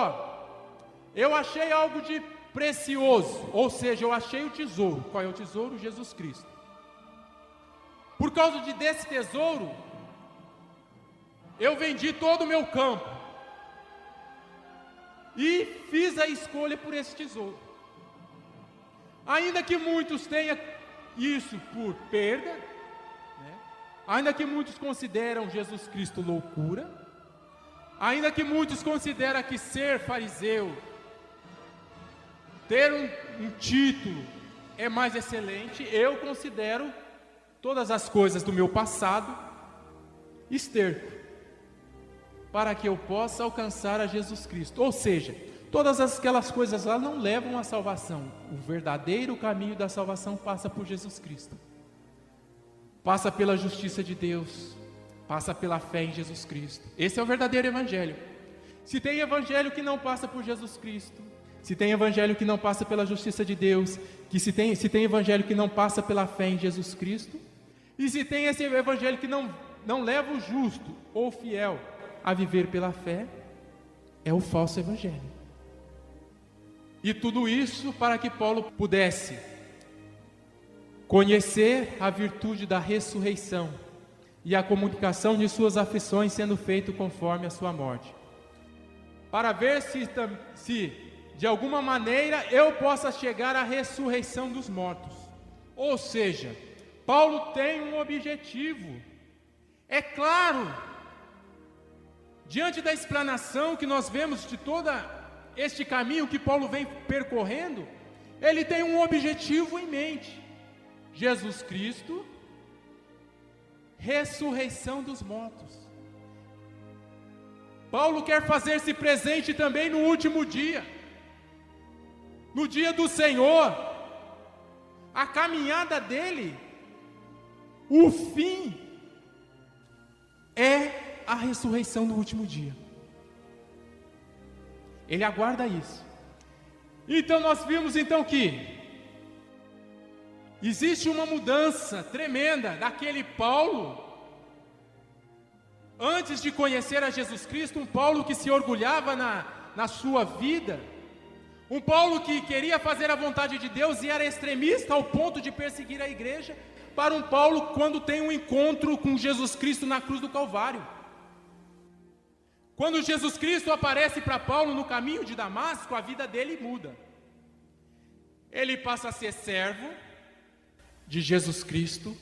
eu achei algo de precioso, ou seja, eu achei o tesouro. Qual é o tesouro? Jesus Cristo. Por causa desse tesouro, eu vendi todo o meu campo e fiz a escolha por esse tesouro. Ainda que muitos tenham isso por perda, né? Ainda que muitos consideram Jesus Cristo loucura, ainda que muitos consideram que ser fariseu, ter um título é mais excelente, eu considero todas as coisas do meu passado esterco, para que eu possa alcançar a Jesus Cristo. Ou seja, todas aquelas coisas lá não levam à salvação. O verdadeiro caminho da salvação passa por Jesus Cristo, passa pela justiça de Deus, passa pela fé em Jesus Cristo. Esse é o verdadeiro evangelho. Se tem evangelho que não passa por Jesus Cristo, se tem evangelho que não passa pela justiça de Deus, se tem evangelho que não passa pela fé em Jesus Cristo, e se tem esse evangelho que não leva o justo ou fiel a viver pela fé, é o falso evangelho. E tudo isso para que Paulo pudesse conhecer a virtude da ressurreição e a comunicação de suas aflições sendo feito conforme a sua morte, para ver se de alguma maneira eu possa chegar à ressurreição dos mortos. Ou seja, Paulo tem um objetivo. É claro, diante da explanação que nós vemos de todo este caminho que Paulo vem percorrendo, ele tem um objetivo em mente: Jesus Cristo, ressurreição dos mortos. Paulo quer fazer-se presente também no último dia, no dia do Senhor. A caminhada dele, o fim é a ressurreição no último dia. Ele aguarda isso. Então nós vimos que existe uma mudança tremenda daquele Paulo, antes de conhecer a Jesus Cristo, um Paulo que se orgulhava na sua vida, um Paulo que queria fazer a vontade de Deus e era extremista ao ponto de perseguir a igreja, para um Paulo quando tem um encontro com Jesus Cristo na cruz do Calvário. Quando Jesus Cristo aparece para Paulo no caminho de Damasco, a vida dele muda. Ele passa a ser servo de Jesus Cristo.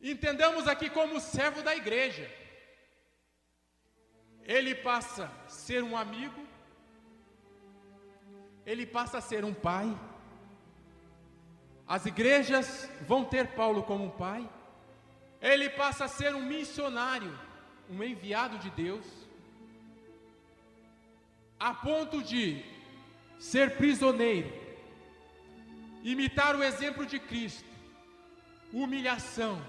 Entendamos aqui como servo da igreja. Ele passa a ser um amigo, ele passa a ser um pai. As igrejas vão ter Paulo como um pai. Ele passa a ser um missionário, um enviado de Deus, a ponto de ser prisioneiro, imitar o exemplo de Cristo, humilhação,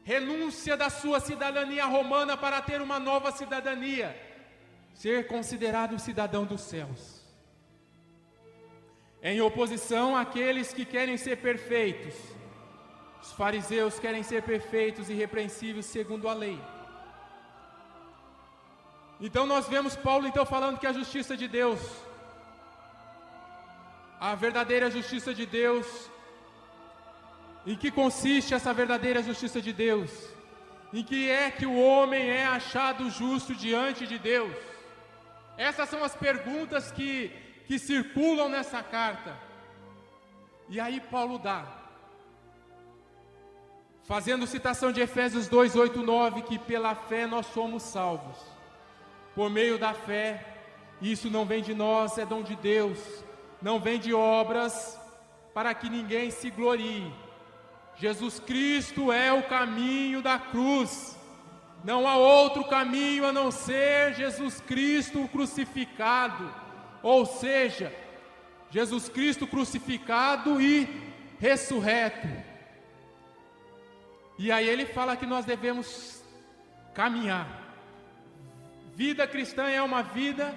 renúncia da sua cidadania romana para ter uma nova cidadania, ser considerado cidadão dos céus. Em oposição àqueles que querem ser perfeitos, os fariseus querem ser perfeitos e irrepreensíveis segundo a lei. Então nós vemos Paulo falando que a justiça de Deus, a verdadeira justiça de Deus. Em que consiste essa verdadeira justiça de Deus? Em que é que o homem é achado justo diante de Deus? Essas são as perguntas que circulam nessa carta. E aí Paulo dá, fazendo citação de Efésios 2, 8, 9, que pela fé nós somos salvos. Por meio da fé, isso não vem de nós, é dom de Deus. Não vem de obras, para que ninguém se glorie. Jesus Cristo é o caminho da cruz. Não há outro caminho a não ser Jesus Cristo crucificado. Ou seja, Jesus Cristo crucificado e ressurreto. E aí ele fala que nós devemos caminhar. Vida cristã é uma vida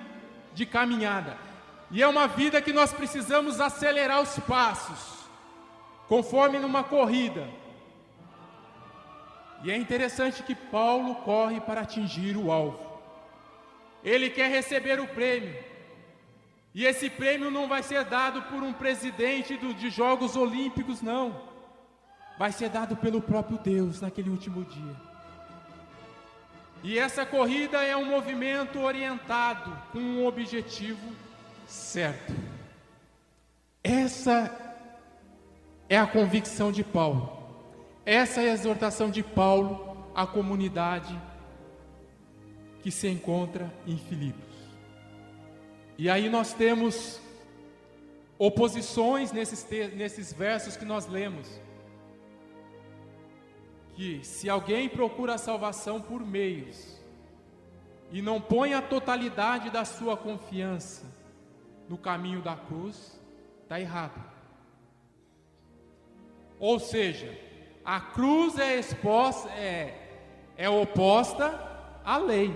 de caminhada. E é uma vida que nós precisamos acelerar os passos, conforme numa corrida. E é interessante que Paulo corre para atingir o alvo. Ele quer receber o prêmio. E esse prêmio não vai ser dado por um presidente de Jogos Olímpicos, não. Vai ser dado pelo próprio Deus naquele último dia. E essa corrida é um movimento orientado com um objetivo certo. Essa é a convicção de Paulo. Essa é a exortação de Paulo à comunidade que se encontra em Filipos. E aí nós temos oposições nesses versos que nós lemos. Que se alguém procura a salvação por meios e não põe a totalidade da sua confiança no caminho da cruz, está errado. Ou seja, a cruz é oposta à lei.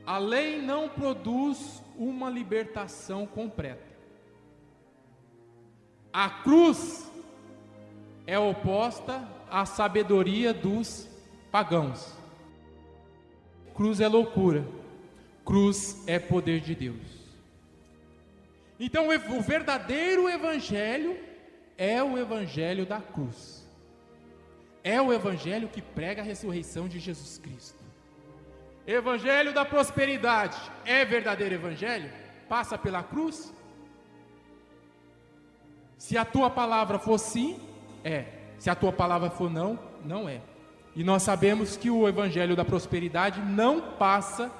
A lei não produz uma libertação completa. A cruz é oposta à sabedoria dos pagãos. Cruz é loucura. Cruz é poder de Deus. Então o verdadeiro evangelho é o evangelho da cruz. É o evangelho que prega a ressurreição de Jesus Cristo. Evangelho da prosperidade é verdadeiro evangelho? Passa pela cruz? Se a tua palavra for sim, é. Se a tua palavra for não, não é. E nós sabemos que o evangelho da prosperidade não passa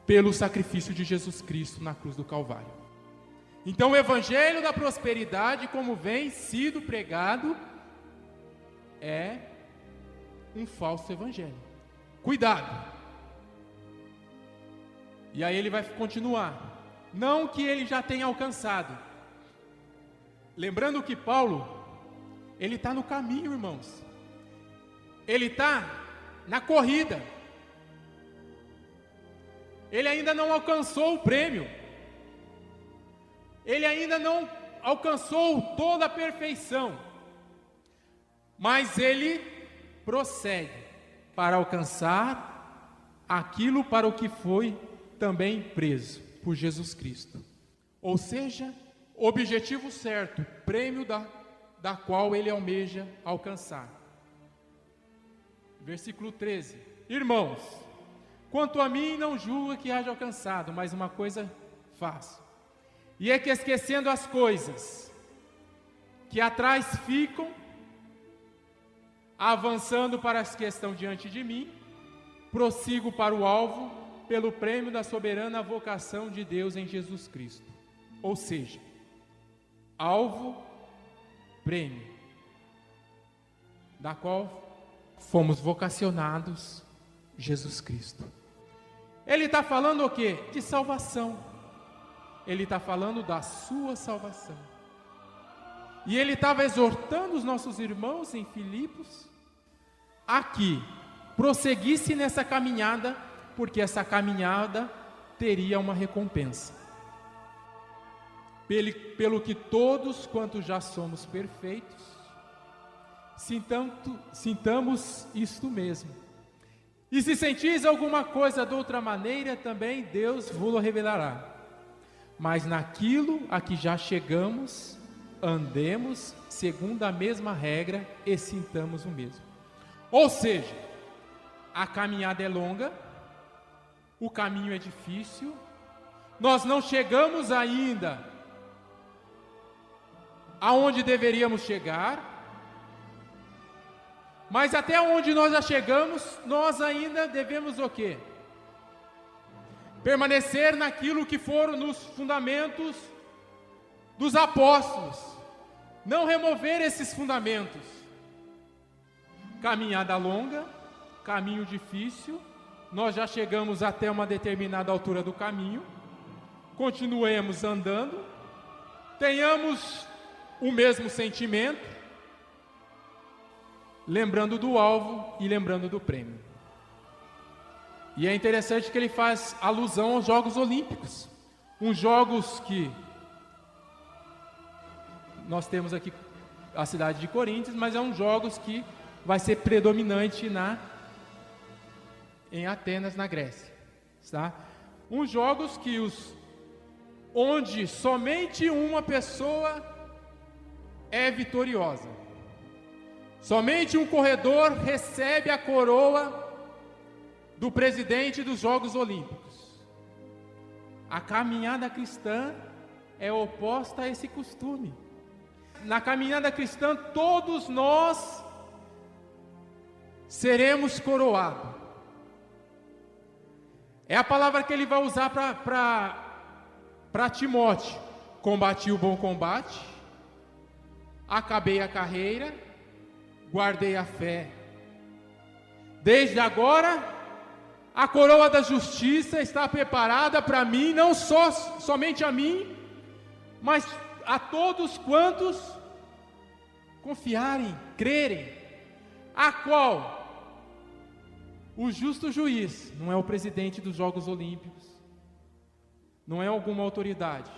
pelo sacrifício de Jesus Cristo na cruz do Calvário. Então o evangelho da prosperidade, como vem sido pregado, é um falso evangelho. Cuidado. E aí ele vai continuar. Não que ele já tenha alcançado. Lembrando que Paulo, ele está no caminho, irmãos. Ele está na corrida. Ele ainda não alcançou o prêmio. Ele ainda não alcançou toda a perfeição. Mas ele prossegue para alcançar aquilo para o que foi também preso por Jesus Cristo. Ou seja, objetivo certo, prêmio da qual ele almeja alcançar. Versículo 13. Irmãos, quanto a mim não julgo que haja alcançado, mas uma coisa faço. E é que esquecendo as coisas que atrás ficam, avançando para as que estão diante de mim, prossigo para o alvo, pelo prêmio da soberana vocação de Deus em Jesus Cristo. Ou seja, alvo, prêmio, da qual fomos vocacionados, Jesus Cristo. Ele está falando o quê? De salvação. Ele está falando da sua salvação. E ele estava exortando os nossos irmãos em Filipos a que prosseguisse nessa caminhada, porque essa caminhada teria uma recompensa. Pelo que todos, quanto já somos perfeitos, sintamos isto mesmo. E se sentis alguma coisa de outra maneira, também Deus vos revelará. mas naquilo a que já chegamos, andemos segundo a mesma regra e sintamos o mesmo. Ou seja, a caminhada é longa, o caminho é difícil, nós não chegamos ainda aonde deveríamos chegar, mas até onde nós já chegamos, nós ainda devemos o quê? Permanecer naquilo que foram nos fundamentos dos apóstolos, não remover esses fundamentos. Caminhada longa, caminho difícil, nós já chegamos até uma determinada altura do caminho, continuemos andando, tenhamos o mesmo sentimento, lembrando do alvo e lembrando do prêmio. E é interessante que ele faz alusão aos Jogos Olímpicos, uns jogos que nós temos aqui a cidade de Coríntios, mas é uns jogos que vai ser predominante em Atenas, na Grécia, tá? Uns jogos onde somente uma pessoa é vitoriosa. Somente um corredor recebe a coroa do presidente dos Jogos Olímpicos. A caminhada cristã é oposta a esse costume. Na caminhada cristã, todos nós seremos coroados. É a palavra que ele vai usar para Timóteo. Combati o bom combate, acabei a carreira, guardei a fé. Desde agora, a coroa da justiça está preparada para mim, não somente a mim, mas a todos quantos confiarem, crerem, a qual o justo juiz não é o presidente dos Jogos Olímpicos, não é alguma autoridade,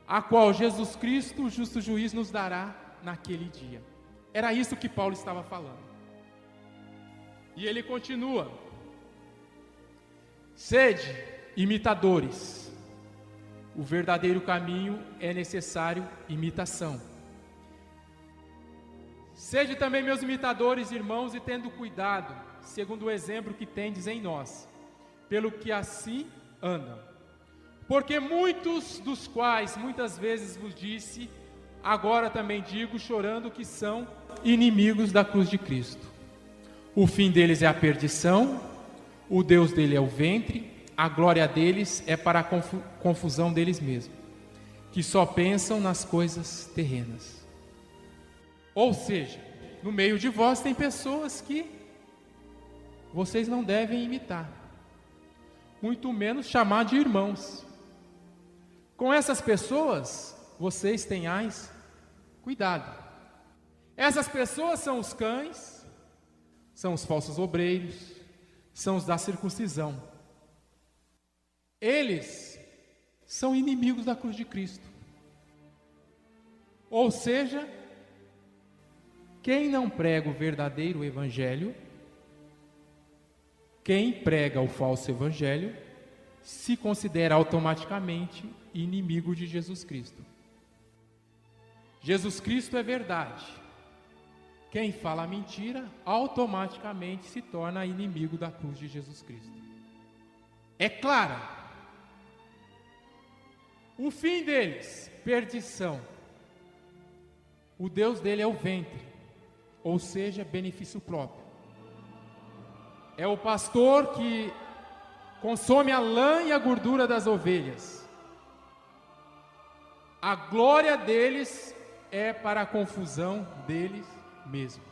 a qual Jesus Cristo, o justo juiz, nos dará naquele dia. Era isso que Paulo estava falando. E ele continua: sede imitadores. O verdadeiro caminho é necessário imitação. Sede também meus imitadores, irmãos, e tendo cuidado, segundo o exemplo que tendes em nós, pelo que assim andam. Porque muitos dos quais muitas vezes vos disse, agora também digo, chorando, que são inimigos da cruz de Cristo. O fim deles é a perdição, o Deus dele é o ventre, a glória deles é para a confusão deles mesmos, que só pensam nas coisas terrenas. Ou seja, no meio de vós tem pessoas que vocês não devem imitar, muito menos chamar de irmãos. Com essas pessoas, vocês tenhais cuidado. Essas pessoas são os cães, são os falsos obreiros, são os da circuncisão. Eles são inimigos da cruz de Cristo. Ou seja, quem não prega o verdadeiro evangelho, quem prega o falso evangelho, se considera automaticamente inimigo de Jesus Cristo. Jesus Cristo é verdade. Quem fala mentira, automaticamente se torna inimigo da cruz de Jesus Cristo. É claro, o fim deles, perdição. O Deus dele é o ventre, ou seja, benefício próprio. É o pastor que consome a lã e a gordura das ovelhas. A glória deles é para a confusão deles mesmo.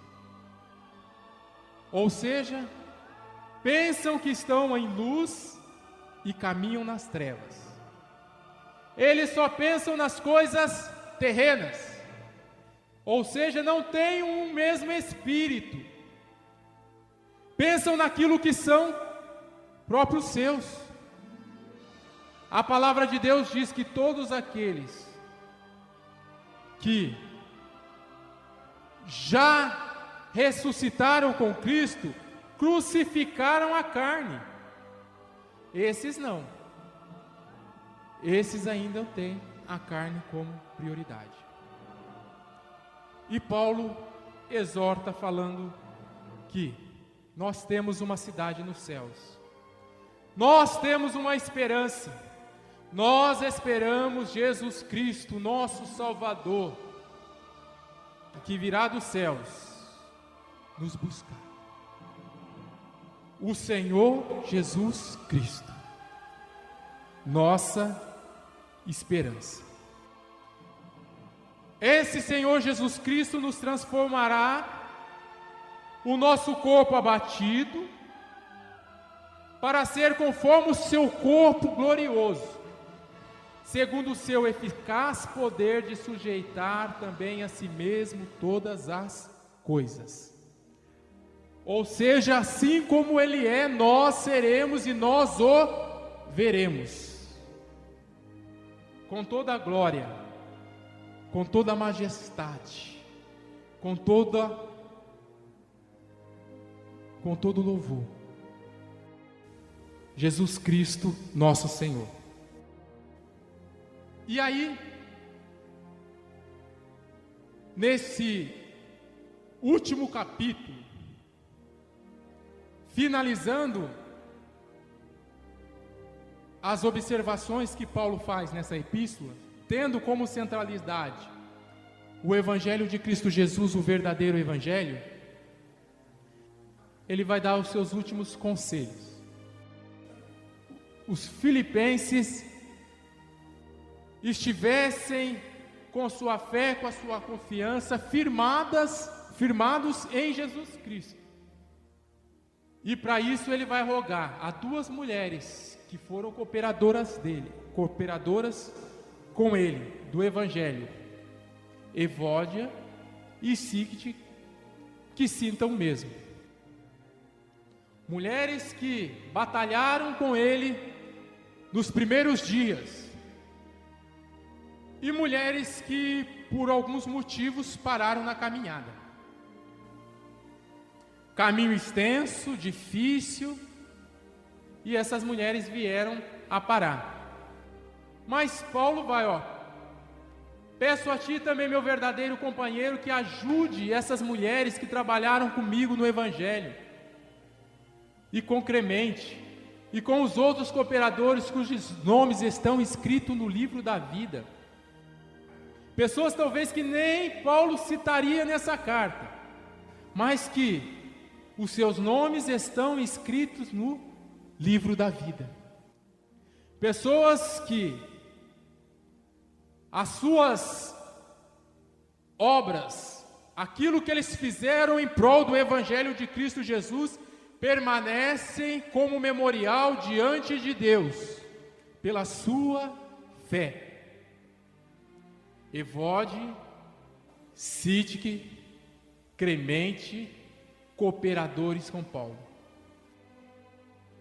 Ou seja, pensam que estão em luz e caminham nas trevas. Eles só pensam nas coisas terrenas, ou seja, não têm um mesmo espírito. Pensam naquilo que são próprios seus. A palavra de Deus diz que todos aqueles que já ressuscitaram com Cristo, crucificaram a carne. Esses não. esses ainda têm a carne como prioridade. E Paulo exorta falando que nós temos uma cidade nos céus. Nós temos uma esperança. Nós esperamos Jesus Cristo, nosso Salvador, que virá dos céus nos buscar. O Senhor Jesus Cristo, nossa esperança. Esse Senhor Jesus Cristo nos transformará o nosso corpo abatido para ser conforme o seu corpo glorioso, segundo o seu eficaz poder de sujeitar também a si mesmo todas as coisas. Ou seja, assim como Ele é, nós seremos e nós o veremos. Com toda a glória, com toda a majestade, com todo louvor. Jesus Cristo, nosso Senhor. E aí, nesse último capítulo, finalizando as observações que Paulo faz nessa epístola, tendo como centralidade o Evangelho de Cristo Jesus, o verdadeiro Evangelho, ele vai dar os seus últimos conselhos. Os filipenses estivessem com sua fé, com a sua confiança firmados em Jesus Cristo. E para isso ele vai rogar a duas mulheres que foram cooperadoras com ele, do Evangelho, Evódia e Síntike, que sintam o mesmo. Mulheres que batalharam com ele nos primeiros dias, e mulheres que por alguns motivos pararam na caminhada. Caminho extenso, difícil, e essas mulheres vieram a parar. Mas Paulo vai, peço a ti também, meu verdadeiro companheiro, que ajude essas mulheres que trabalharam comigo no Evangelho, e com Clemente, e com os outros cooperadores cujos nomes estão escritos no livro da vida. Pessoas talvez que nem Paulo citaria nessa carta, mas que os seus nomes estão escritos no livro da vida. Pessoas que as suas obras, aquilo que eles fizeram em prol do Evangelho de Cristo Jesus, permanecem como memorial diante de Deus, pela sua fé. Evódia, Síntike, Clemente, cooperadores com Paulo.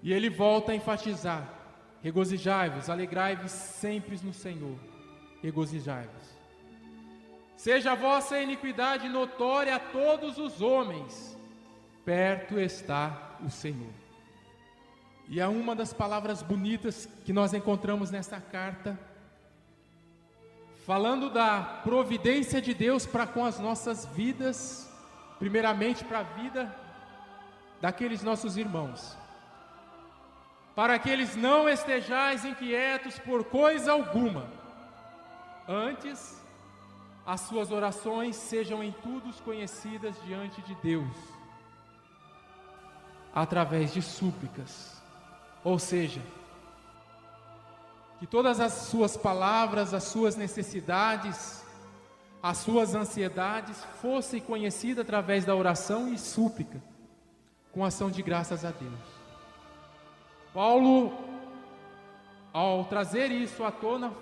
E ele volta a enfatizar: regozijai-vos, alegrai-vos sempre no Senhor, regozijai-vos. Seja a vossa iniquidade notória a todos os homens, perto está o Senhor. E é uma das palavras bonitas que nós encontramos nesta carta, falando da providência de Deus para com as nossas vidas, primeiramente para a vida daqueles nossos irmãos, para que eles não estejais inquietos por coisa alguma, antes as suas orações sejam em tudo conhecidas diante de Deus, através de súplicas, ou seja, que todas as suas palavras, as suas necessidades, as suas ansiedades fossem conhecidas através da oração e súplica, com ação de graças a Deus. Paulo, ao trazer isso à tona,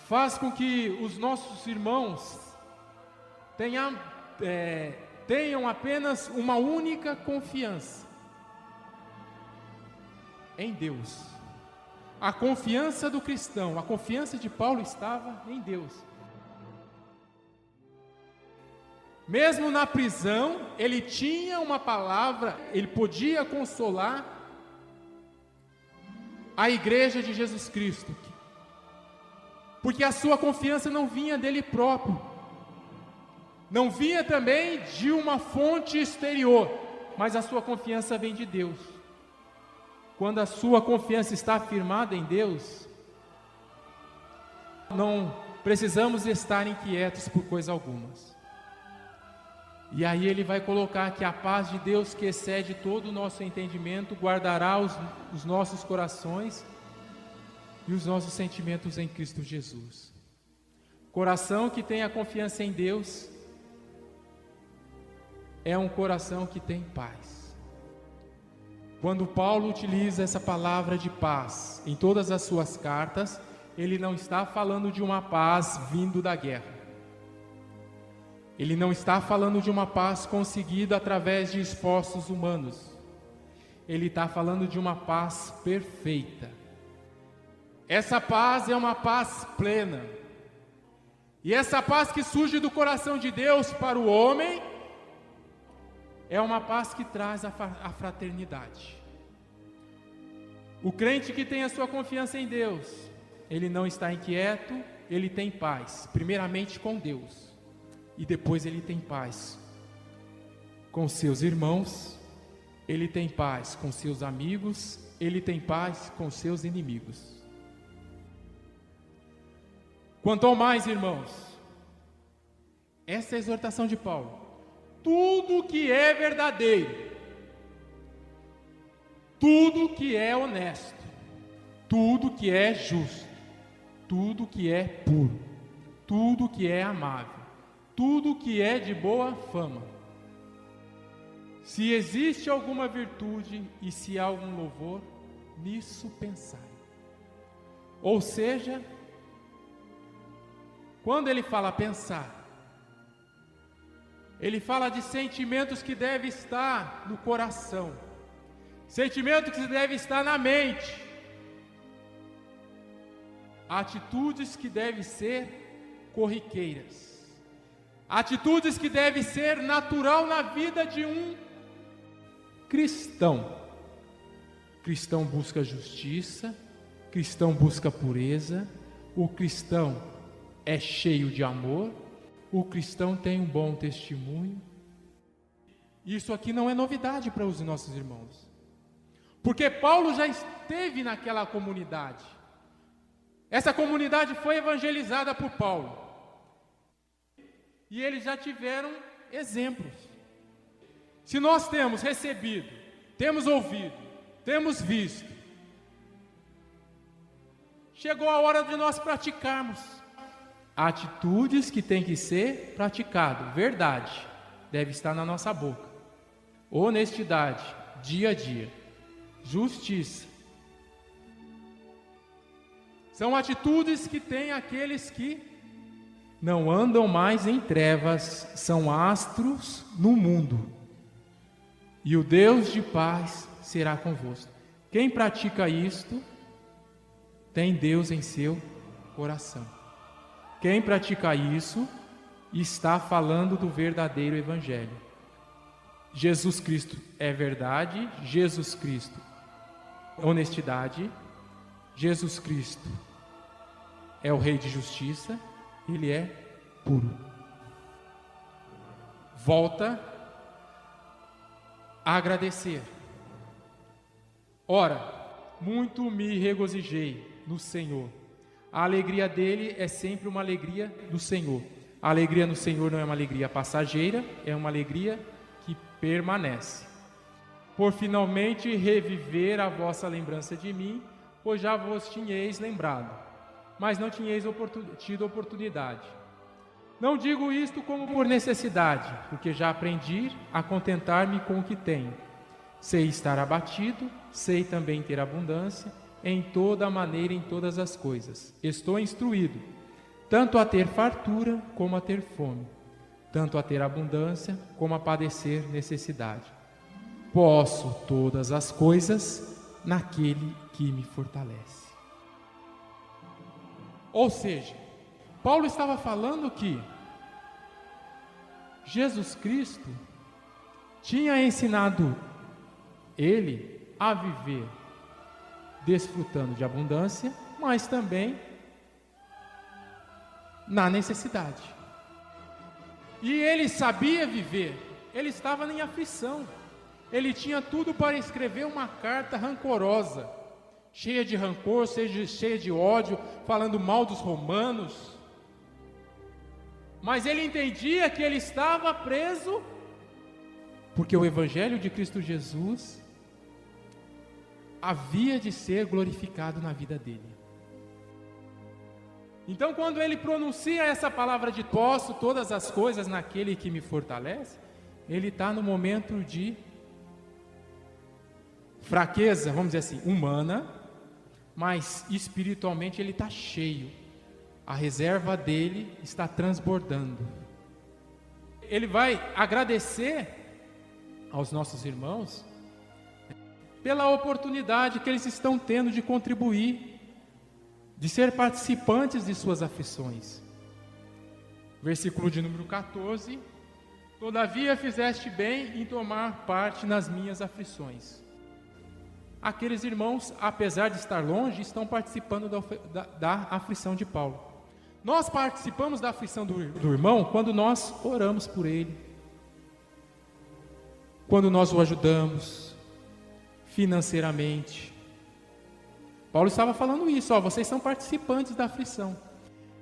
faz com que os nossos irmãos tenham apenas uma única confiança em Deus. A confiança do cristão, a confiança de Paulo estava em Deus. Mesmo na prisão, ele tinha uma palavra, ele podia consolar a igreja de Jesus Cristo, porque a sua confiança não vinha dele próprio, não vinha também de uma fonte exterior, mas a sua confiança vem de Deus. Quando a sua confiança está firmada em Deus, não precisamos estar inquietos por coisa alguma. E aí ele vai colocar que a paz de Deus, que excede todo o nosso entendimento, guardará os nossos corações e os nossos sentimentos em Cristo Jesus. Coração que tem a confiança em Deus é um coração que tem paz. Quando Paulo utiliza essa palavra de paz em todas as suas cartas, ele não está falando de uma paz vindo da guerra. Ele não está falando de uma paz conseguida através de esforços humanos. Ele está falando de uma paz perfeita. Essa paz é uma paz plena. E essa paz que surge do coração de Deus para o homem é uma paz que traz a fraternidade. O crente que tem a sua confiança em Deus, ele não está inquieto, ele tem paz, primeiramente com Deus. E depois ele tem paz com seus irmãos, ele tem paz com seus amigos, ele tem paz com seus inimigos. Quanto ao mais, irmãos, essa é a exortação de Paulo. Tudo que é verdadeiro, tudo que é honesto, tudo que é justo, tudo que é puro, tudo que é amável, tudo que é de boa fama. Se existe alguma virtude e se há algum louvor, nisso pensai. Ou seja, quando ele fala pensar, ele fala de sentimentos que devem estar no coração, sentimentos que devem estar na mente, atitudes que devem ser corriqueiras, atitudes que devem ser natural na vida de um cristão. Cristão busca justiça, cristão busca pureza, o cristão é cheio de amor, o cristão tem um bom testemunho. Isso aqui não é novidade para os nossos irmãos, porque Paulo já esteve naquela comunidade. Essa comunidade foi evangelizada por Paulo, e eles já tiveram exemplos. Se nós temos recebido, temos ouvido, temos visto, chegou a hora de nós praticarmos atitudes que tem que ser praticado. Verdade deve estar na nossa boca, honestidade dia a dia, justiça. São atitudes que tem aqueles que não andam mais em trevas, são astros no mundo, e o Deus de paz será convosco. Quem pratica isto tem Deus em seu coração. Quem pratica isso está falando do verdadeiro evangelho. Jesus Cristo é verdade, Jesus Cristo é honestidade, Jesus Cristo é o Rei de justiça, Ele é puro. Volta a agradecer. Ora, muito me regozijei no Senhor. A alegria dele é sempre uma alegria do Senhor. A alegria no Senhor não é uma alegria passageira, é uma alegria que permanece. Por finalmente reviver a vossa lembrança de mim, pois já vos tinhais lembrado, mas não tinhais tido oportunidade. Não digo isto como por necessidade, porque já aprendi a contentar-me com o que tenho. Sei estar abatido, sei também ter abundância, em toda maneira, em todas as coisas. Estou instruído, tanto a ter fartura como a ter fome, tanto a ter abundância como a padecer necessidade. Posso todas as coisas naquele que me fortalece. Ou seja, Paulo estava falando que Jesus Cristo tinha ensinado ele a viver desfrutando de abundância, mas também na necessidade. E ele sabia viver, ele estava em aflição, ele tinha tudo para escrever uma carta rancorosa, cheia de rancor, cheia de ódio, falando mal dos romanos. Mas ele entendia que ele estava preso, porque o Evangelho de Cristo Jesus havia de ser glorificado na vida dele. Então, quando ele pronuncia essa palavra de posso todas as coisas naquele que me fortalece, ele está no momento de fraqueza, vamos dizer assim, humana, mas espiritualmente ele está cheio. A reserva dele está transbordando. Ele vai agradecer aos nossos irmãos pela oportunidade que eles estão tendo de contribuir, de ser participantes de suas aflições. Versículo de número 14: todavia fizeste bem em tomar parte nas minhas aflições. Aqueles irmãos, apesar de estar longe, estão participando da aflição de Paulo. Nós participamos da aflição do irmão quando nós oramos por ele, quando nós o ajudamos financeiramente. Paulo estava falando isso, vocês são participantes da aflição.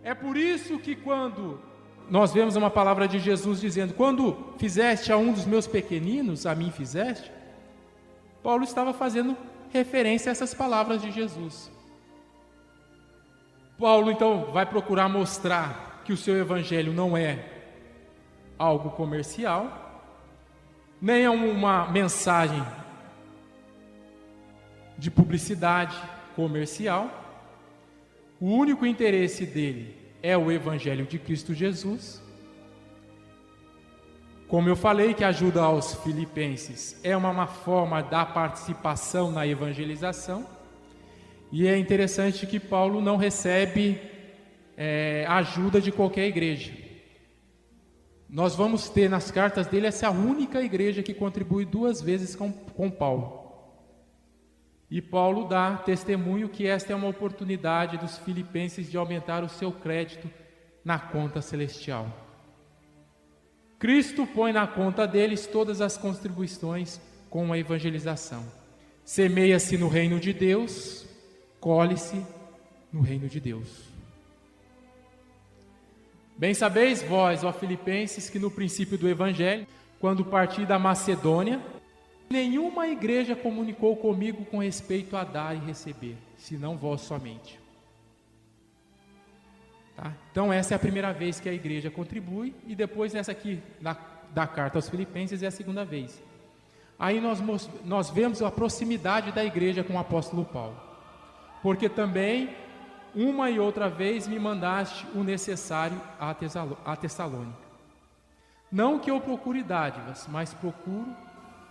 É por isso que quando nós vemos uma palavra de Jesus dizendo: quando fizeste a um dos meus pequeninos, a mim fizeste, Paulo estava fazendo referência a essas palavras de Jesus. Paulo então vai procurar mostrar que o seu evangelho não é algo comercial, nem é uma mensagem de publicidade comercial. O único interesse dele é o evangelho de Cristo Jesus. Como eu falei, que ajuda aos filipenses é uma forma da participação na evangelização. E é interessante que Paulo não recebe ajuda de qualquer igreja. Nós vamos ter nas cartas dele essa única igreja que contribui 2 vezes com Paulo. E Paulo dá testemunho que esta é uma oportunidade dos filipenses de aumentar o seu crédito na conta celestial. Cristo põe na conta deles todas as contribuições com a evangelização. Semeia-se no reino de Deus, colhe-se no reino de Deus. Bem sabeis vós, ó filipenses, que no princípio do evangelho, quando parti da Macedônia, nenhuma igreja comunicou comigo com respeito a dar e receber, senão vós somente. Tá? Então essa é a primeira vez que a igreja contribui, e depois essa aqui da carta aos filipenses é a segunda vez. Aí nós vemos a proximidade da igreja com o apóstolo Paulo, porque também uma e outra vez me mandaste o necessário a Tessalônica. Não que eu procure dádivas, mas procuro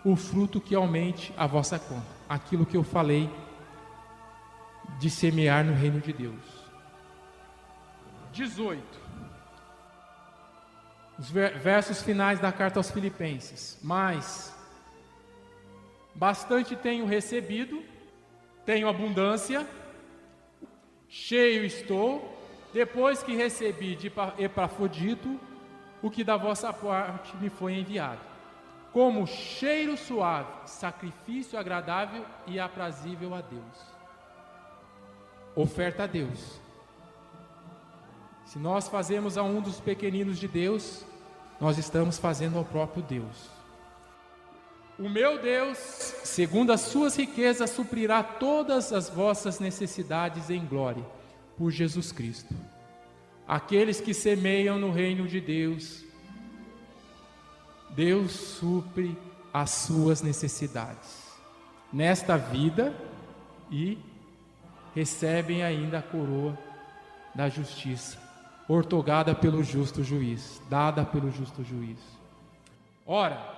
o fruto que aumente a vossa conta, aquilo que eu falei de semear no reino de Deus. 18. Os versos finais da carta aos filipenses. Mas bastante tenho recebido, tenho abundância, cheio estou, depois que recebi de Epafrodito o que da vossa parte me foi enviado, como cheiro suave, sacrifício agradável e aprazível a Deus. Oferta a Deus. Se nós fazemos a um dos pequeninos de Deus, nós estamos fazendo ao próprio Deus. O meu Deus, segundo as suas riquezas, suprirá todas as vossas necessidades em glória, por Jesus Cristo. Aqueles que semeiam no reino de Deus, Deus supre as suas necessidades nesta vida e recebem ainda a coroa da justiça, ortogada pelo justo juiz, dada pelo justo juiz. Ora,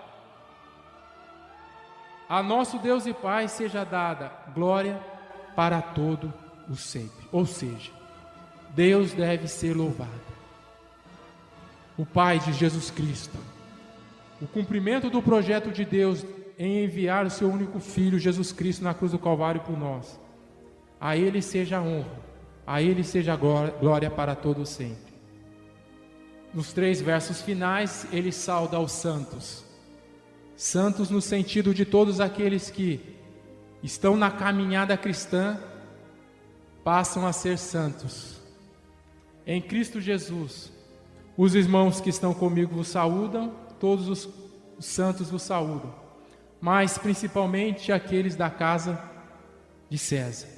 a nosso Deus e Pai seja dada glória para todo o sempre. Ou seja, Deus deve ser louvado. O Pai de Jesus Cristo, o cumprimento do projeto de Deus em enviar o seu único Filho, Jesus Cristo, na cruz do Calvário por nós, A Ele seja a honra, a Ele seja a glória para todo sempre. Nos 3 versos finais, ele sauda aos santos. Santos no sentido de todos aqueles que estão na caminhada cristã, passam a ser santos. Em Cristo Jesus, os irmãos que estão comigo vos saúdam, todos os santos vos saúdam, mas principalmente aqueles da casa de César.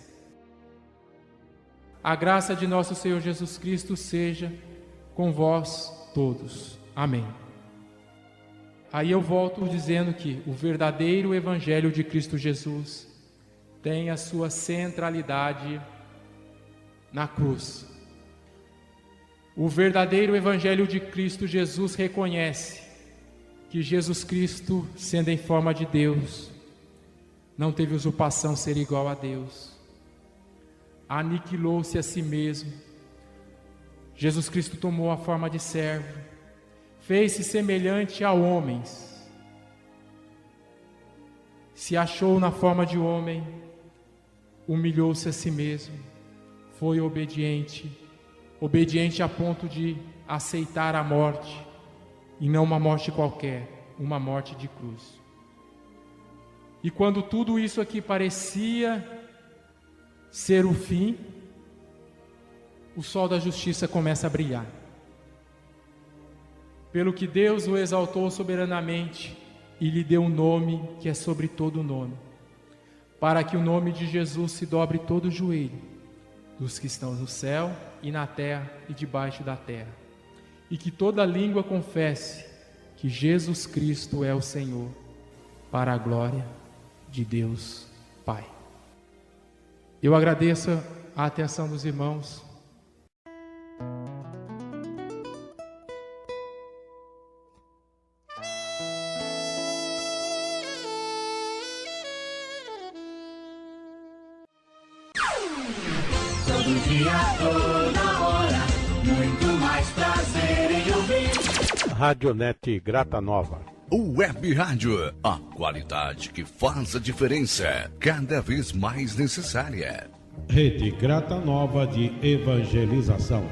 A graça de nosso Senhor Jesus Cristo seja com vós todos. Amém. Aí eu volto dizendo que o verdadeiro Evangelho de Cristo Jesus tem a sua centralidade na cruz. O verdadeiro Evangelho de Cristo Jesus reconhece que Jesus Cristo, sendo em forma de Deus, não teve usurpação ser igual a Deus. Aniquilou-se a si mesmo. Jesus Cristo tomou a forma de servo, fez-se semelhante a homens, se achou na forma de homem, humilhou-se a si mesmo, foi obediente a ponto de aceitar a morte, e não uma morte qualquer, uma morte de cruz. E quando tudo isso aqui parecia ser o fim, o sol da justiça começa a brilhar. Pelo que Deus o exaltou soberanamente e lhe deu um nome que é sobre todo nome, para que o nome de Jesus se dobre todo o joelho, dos que estão no céu e na terra e debaixo da terra, e que toda língua confesse que Jesus Cristo é o Senhor, para a glória de Deus Pai. Eu agradeço a atenção dos irmãos. Todo dia, toda hora, muito mais prazer em ouvir. Radionet Grata Nova. Web Rádio, a qualidade que faz a diferença, cada vez mais necessária. Rede Grata Nova de Evangelização.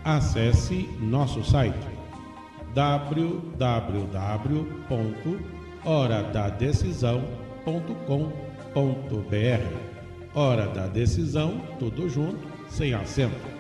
Acesse nosso site www.horadadecisão.com.br. Hora da Decisão, tudo junto, sem acento.